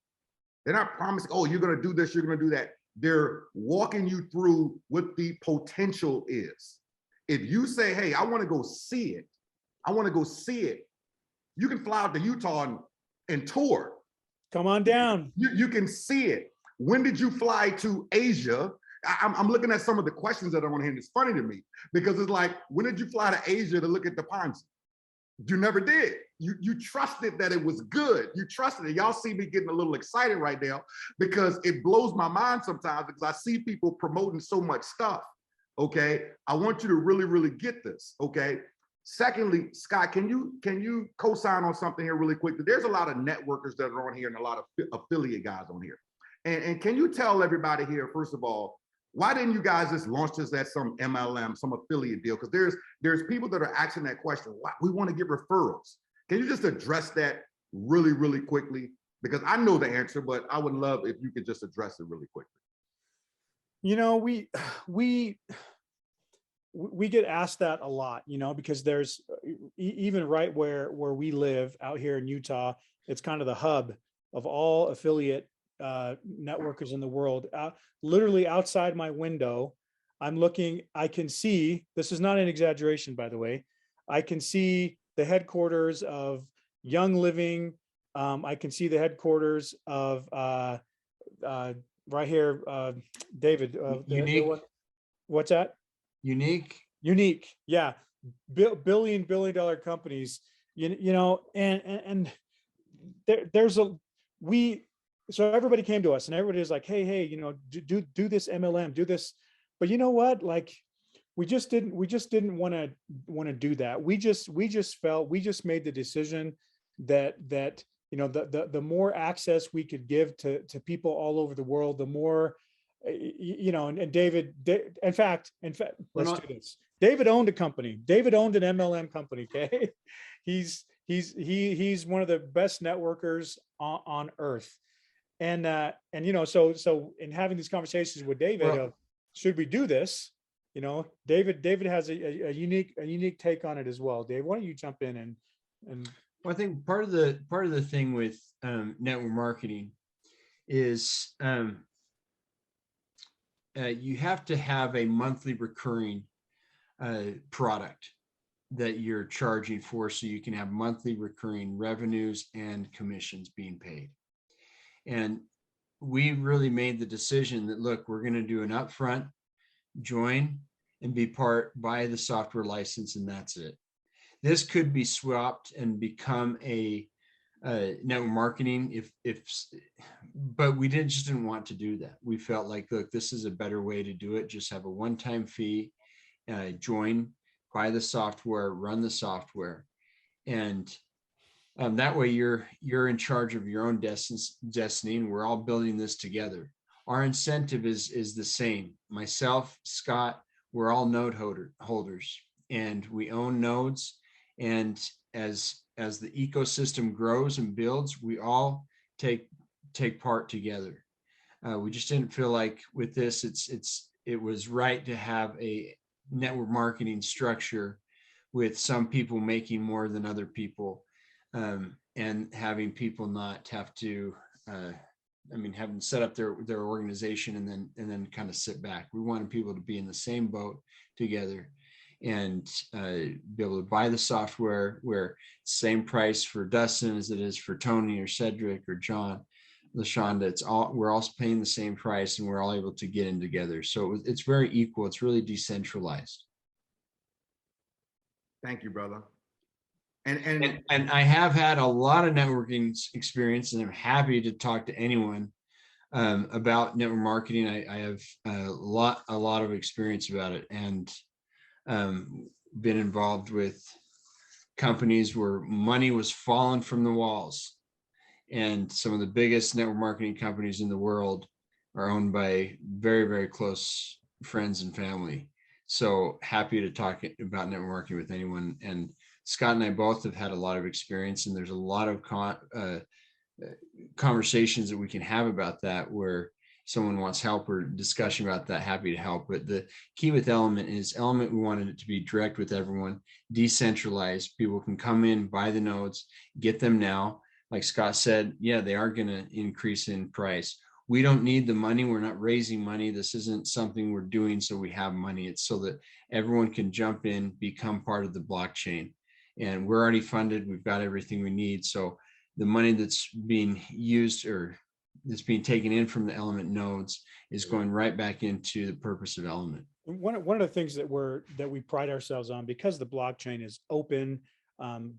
They're not promising, oh, you're going to do this, you're going to do that. They're walking you through what the potential is. If you say, hey, I want to go see it, you can fly out to Utah and tour. Come on down. You can see it. When did you fly to Asia? I'm looking at some of the questions that are on here, and it's funny to me because it's like, when did you fly to Asia to look at the Ponzi? You never did. You trusted that it was good. You trusted it. Y'all see me getting a little excited right now because it blows my mind sometimes because I see people promoting so much stuff, okay? I want you to really, really get this, okay? Secondly, Scott, can you co-sign on something here really quickly? There's a lot of networkers that are on here and a lot of affiliate guys on here. And can you tell everybody here, first of all, why didn't you guys just launch this as some MLM, some affiliate deal? Because there's people that are asking that question. Why we want to get referrals? Can you just address that really, really quickly? Because I know the answer, but I would love if you could just address it really quickly. You know, we get asked that a lot, you know, because there's even right where we live out here in Utah, it's kind of the hub of all affiliate networkers in the world. Literally outside my window, I'm looking, I can see, this is not an exaggeration, by the way, I can see the headquarters of Young Living. I can see the headquarters of right here, David. Unique. What's that? Unique. Yeah. Billion dollar companies, you know, and there's so everybody came to us and everybody was like, hey, you know, do this MLM, do this. But you know what? Like, we just didn't want to do that. We just made the decision that, you know, the more access we could give to people all over the world, the more, you know, and David, in fact, let's do this. David owned a company. David owned an MLM company. Okay. He's one of the best networkers on earth. And you know, so in having these conversations with David, of should we do this? You know, David has a unique take on it as well. Dave, why don't you jump in and Well, I think part of the thing with network marketing is you have to have a monthly recurring product that you're charging for, so you can have monthly recurring revenues and commissions being paid. And we really made the decision that, look, we're going to do an upfront join and buy the software license, and that's it. This could be swapped and become a network marketing but we just didn't want to do that. We felt like, look, this is a better way to do it. Just have a one-time fee, join, buy the software, run the software, and that way you're in charge of your own destiny, and we're all building this together. Our incentive is the same. Myself, Scott, we're all node holders, and we own nodes. And as the ecosystem grows and builds, we all take part together. We just didn't feel like with this, it was right to have a network marketing structure with some people making more than other people, and having people not have to, having set up their organization and then kind of sit back. We wanted people to be in the same boat together and be able to buy the software where same price for Dustin as it is for Tony or Cedrick or John, LaShonda. We're all paying the same price, and we're all able to get in together. So it's very equal. It's really decentralized. Thank you, brother. And I have had a lot of networking experience, and I'm happy to talk to anyone about network marketing. I have a lot of experience about it, and been involved with companies where money was falling from the walls, and some of the biggest network marketing companies in the world are owned by very, very close friends and family. So happy to talk about network marketing with anyone. And Scott and I both have had a lot of experience, and there's a lot of conversations that we can have about that, where someone wants help or discussion about that, happy to help. But the key with Element is we wanted it to be direct with everyone, decentralized. People can come in, buy the nodes, get them now. Like Scott said, yeah, they are going to increase in price. We don't need the money. We're not raising money. This isn't something we're doing so we have money. It's so that everyone can jump in, become part of the blockchain. And we're already funded. We've got everything we need. So the money that's being used or that's being taken in from the Element nodes is going right back into the purpose of Element. One of the things that we pride ourselves on, because the blockchain is open,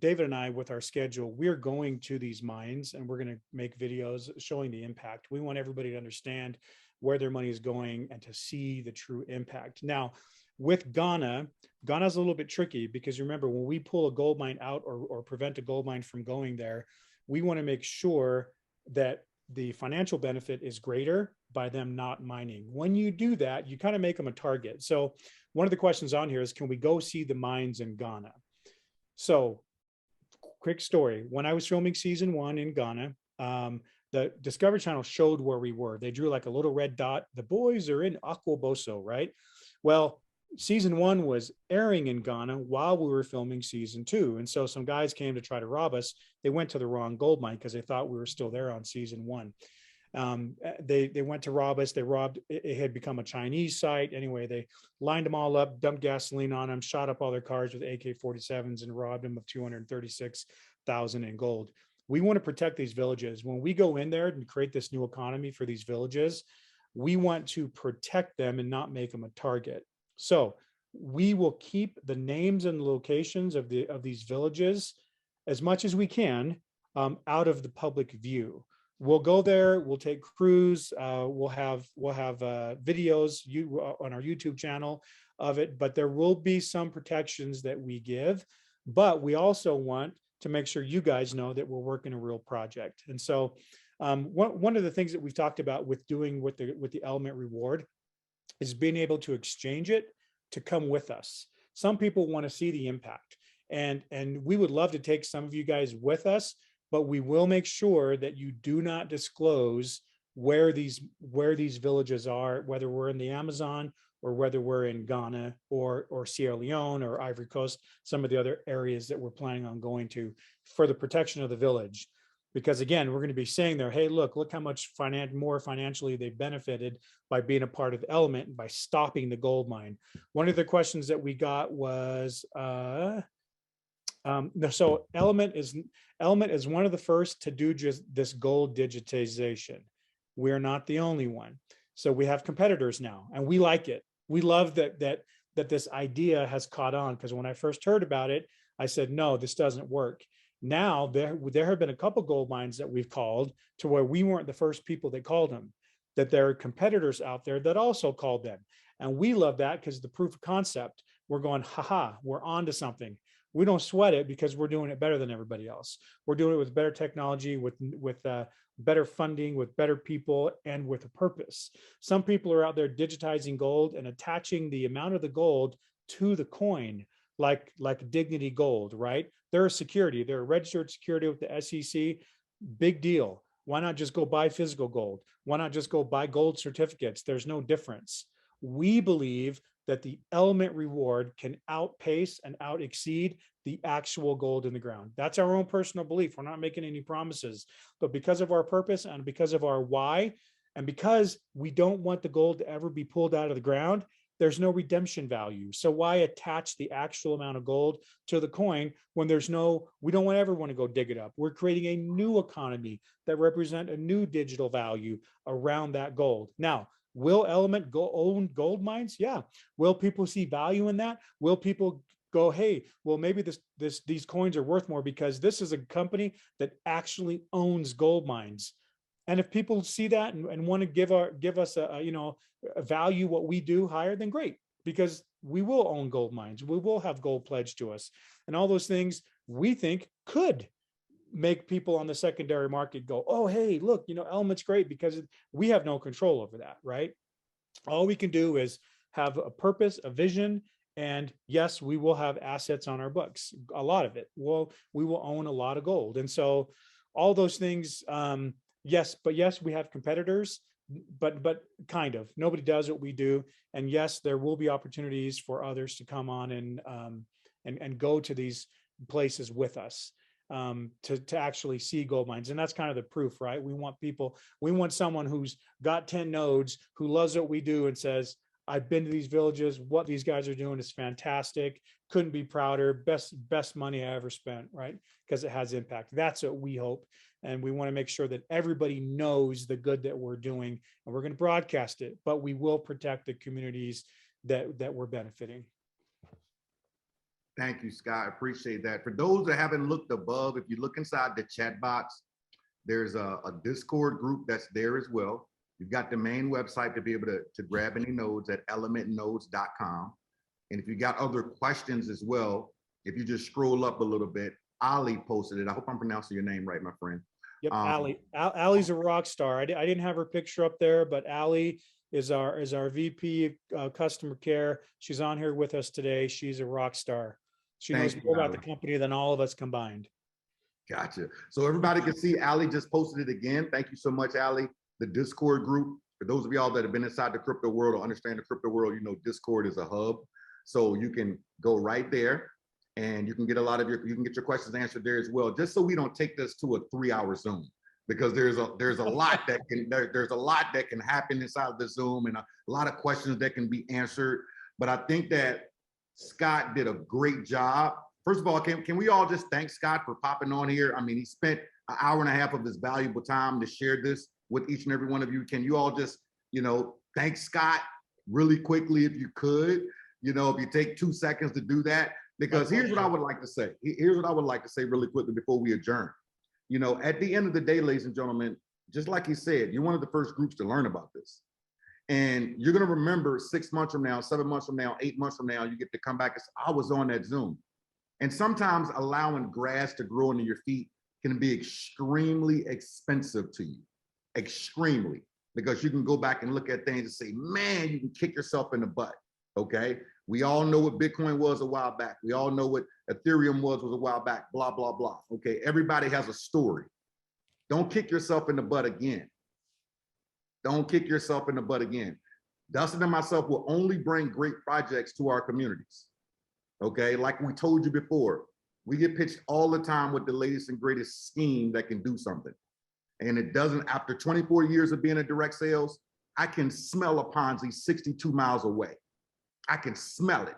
David and I, with our schedule, we're going to these mines and we're going to make videos showing the impact. We want everybody to understand where their money is going and to see the true impact. Now, with Ghana's a little bit tricky, because remember, when we pull a gold mine out or prevent a gold mine from going there, we want to make sure that the financial benefit is greater by them not mining. When you do that, you kind of make them a target. So one of the questions on here is, can we go see the mines in Ghana? So quick story. When I was filming season 1 in Ghana, the Discovery Channel showed where we were. They drew like a little red dot. The boys are in Akwaboso, right? Well, season 1 was airing in Ghana while we were filming season 2. And so some guys came to try to rob us. They went to the wrong gold mine because they thought we were still there on season 1. They went to rob us. They robbed, it had become a Chinese site. Anyway, they lined them all up, dumped gasoline on them, shot up all their cars with AK-47s and robbed them of 236,000 in gold. We want to protect these villages. When we go in there and create this new economy for these villages, we want to protect them and not make them a target. So we will keep the names and locations of these villages as much as we can out of the public view. We'll go there. We'll take crews. We'll have videos on our YouTube channel of it. But there will be some protections that we give. But we also want to make sure you guys know that we're working a real project. And so one of the things that we've talked about with doing with the element reward is being able to exchange it to come with us. Some people want to see the impact, and we would love to take some of you guys with us, but we will make sure that you do not disclose where these villages are, whether we're in the Amazon or whether we're in Ghana or Sierra Leone or Ivory Coast, some of the other areas that we're planning on going to for the protection of the village. Because again, we're going to be saying there, hey, look how much more financially they've benefited by being a part of the element and by stopping the gold mine. One of the questions that we got was, so element is one of the first to do just this gold digitization. We're not the only one. So we have competitors now, and we like it. We love that this idea has caught on, because when I first heard about it, I said, no, this doesn't work. Now there have been a couple gold mines that we've called to where we weren't the first people that called them, that there are competitors out there that also called them. And we love that because the proof of concept, we're going, haha, we're on to something. We don't sweat it because we're doing it better than everybody else. We're doing it with better technology, with better funding, with better people, and with a purpose. Some people are out there digitizing gold and attaching the amount of the gold to the coin, like Dignity Gold, right? They're a security. They're a registered security with the SEC. Big deal. Why not just go buy physical gold? Why not just go buy gold certificates? There's no difference. We believe that the element reward can outpace and out exceed the actual gold in the ground. That's our own personal belief. We're not making any promises, but because of our purpose and because of our why, and because we don't want the gold to ever be pulled out of the ground, there's no redemption value. So why attach the actual amount of gold to the coin when we don't want everyone to go dig it up. We're creating a new economy that represent a new digital value around that gold. Now, will Element own gold mines? Yeah. Will people see value in that? Will people go, hey, well, maybe these coins are worth more because this is a company that actually owns gold mines? And if people see that and want to give us a value what we do higher, then great, because we will own gold mines. We will have gold pledged to us, and all those things we think could make people on the secondary market go, oh, hey, look, Element's great, because we have no control over that, right? All we can do is have a purpose, a vision, and yes, we will have assets on our books. A lot of it. We will own a lot of gold, and so all those things. Yes, we have competitors, but kind of nobody does what we do. And yes, there will be opportunities for others to come on and go to these places with us to actually see gold mines. And that's kind of the proof, right? We want someone who's got 10 nodes, who loves what we do and says, I've been to these villages. What these guys are doing is fantastic. Couldn't be prouder. Best money I ever spent, right? Because it has impact. That's what we hope. And we want to make sure that everybody knows the good that we're doing, and we're going to broadcast it, but we will protect the communities that we're benefiting. Thank you, Scott. I appreciate that. For those that haven't looked above, if you look inside the chat box, there's a Discord group that's there as well. You've got the main website to be able to grab any nodes at elementnodes.com. And if you got other questions as well, if you just scroll up a little bit, Ali posted it. I hope I'm pronouncing your name right, my friend. Yep, Allie's a rock star. I didn't have her picture up there, but Allie is our VP customer care. She's on here with us today. She's a rock star. She knows more about the company than all of us combined. Gotcha. So everybody can see Allie just posted it again. Thank you so much, Allie. The Discord group, for those of y'all that have been inside the crypto world or understand the crypto world, you know Discord is a hub. So you can go right there and you can get you can get your questions answered there as well, just so we don't take this to a 3-hour Zoom, because there's a lot that can happen inside of the Zoom, and a lot of questions that can be answered. But I think that Scott did a great job. First of all, can we all just thank Scott for popping on here? I mean, he spent an hour and a half of his valuable time to share this with each and every one of you. Can you all just, thank Scott really quickly if you could? If you take 2 seconds to do that, because here's what I would like to say. Here's what I would like to say really quickly before we adjourn. At the end of the day, ladies and gentlemen, just like he said, you're one of the first groups to learn about this. And you're going to remember 6 months from now, 7 months from now, 8 months from now, you get to come back and say, I was on that Zoom. And sometimes allowing grass to grow under your feet can be extremely expensive to you, extremely, because you can go back and look at things and say, man, you can kick yourself in the butt, okay? We all know what Bitcoin was a while back. We all know what Ethereum was a while back, blah, blah, blah, okay? Everybody has a story. Don't kick yourself in the butt again. Don't kick yourself in the butt again. Dustin and myself will only bring great projects to our communities. Okay, like we told you before, we get pitched all the time with the latest and greatest scheme that can do something. And it doesn't, after 24 years of being in direct sales, I can smell a Ponzi 62 miles away. I can smell it.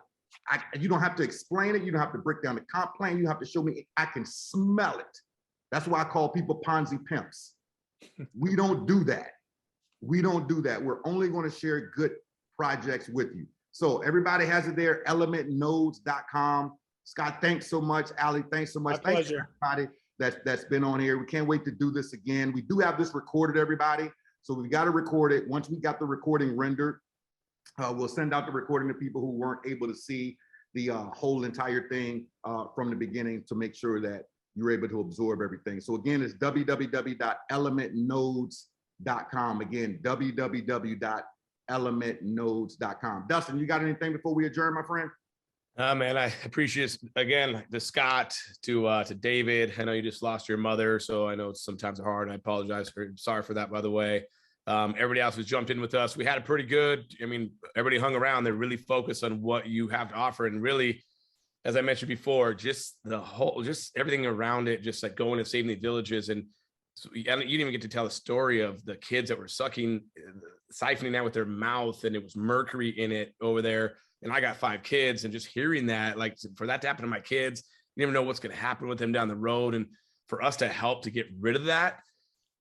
You don't have to explain it. You don't have to break down the comp plan. You have to show me, I can smell it. That's why I call people Ponzi pimps. We don't do that. We don't do that. We're only going to share good projects with you. So everybody has it there, elementnodes.com. Scott, thanks so much. Allie, thanks so much. Thanks to everybody that's been on here. We can't wait to do this again. We do have this recorded, everybody. So we've got to record it. Once we got the recording rendered, we'll send out the recording to people who weren't able to see the whole entire thing from the beginning, to make sure that you're able to absorb everything. So again, it's www.elementnodes.com. Again, www.elementnodes.com. Dustin, you got anything before we adjourn, my friend? Man, I appreciate it again to Scott, to David. I know you just lost your mother, so I know it's sometimes hard. I apologize sorry for that, by the way. Everybody else who's jumped in with us, we had a pretty good, everybody hung around. They're really focused on what you have to offer. And really, as I mentioned before, just everything around it, just like going and saving the villages. And so you didn't even get to tell the story of the kids that were siphoning out with their mouth, and it was mercury in it over there. And I got 5 kids, and just hearing that, like, for that to happen to my kids, you never know what's going to happen with them down the road. And for us to help to get rid of that,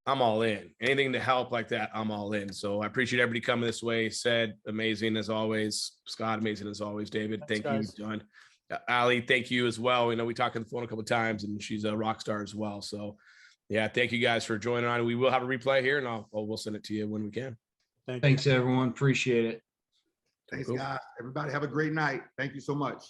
I'm all in. Anything to help like that, I'm all in. So I appreciate everybody coming this way. Said, amazing as always. Scott, amazing as always. David, thank you. John, Allie, thank you as well. We talked on the phone a couple of times, and she's a rock star as well. So yeah, thank you guys for joining on. We will have a replay here, and we'll send it to you when we can. Thanks, everyone. Appreciate it. Thanks, guys. Everybody have a great night. Thank you so much.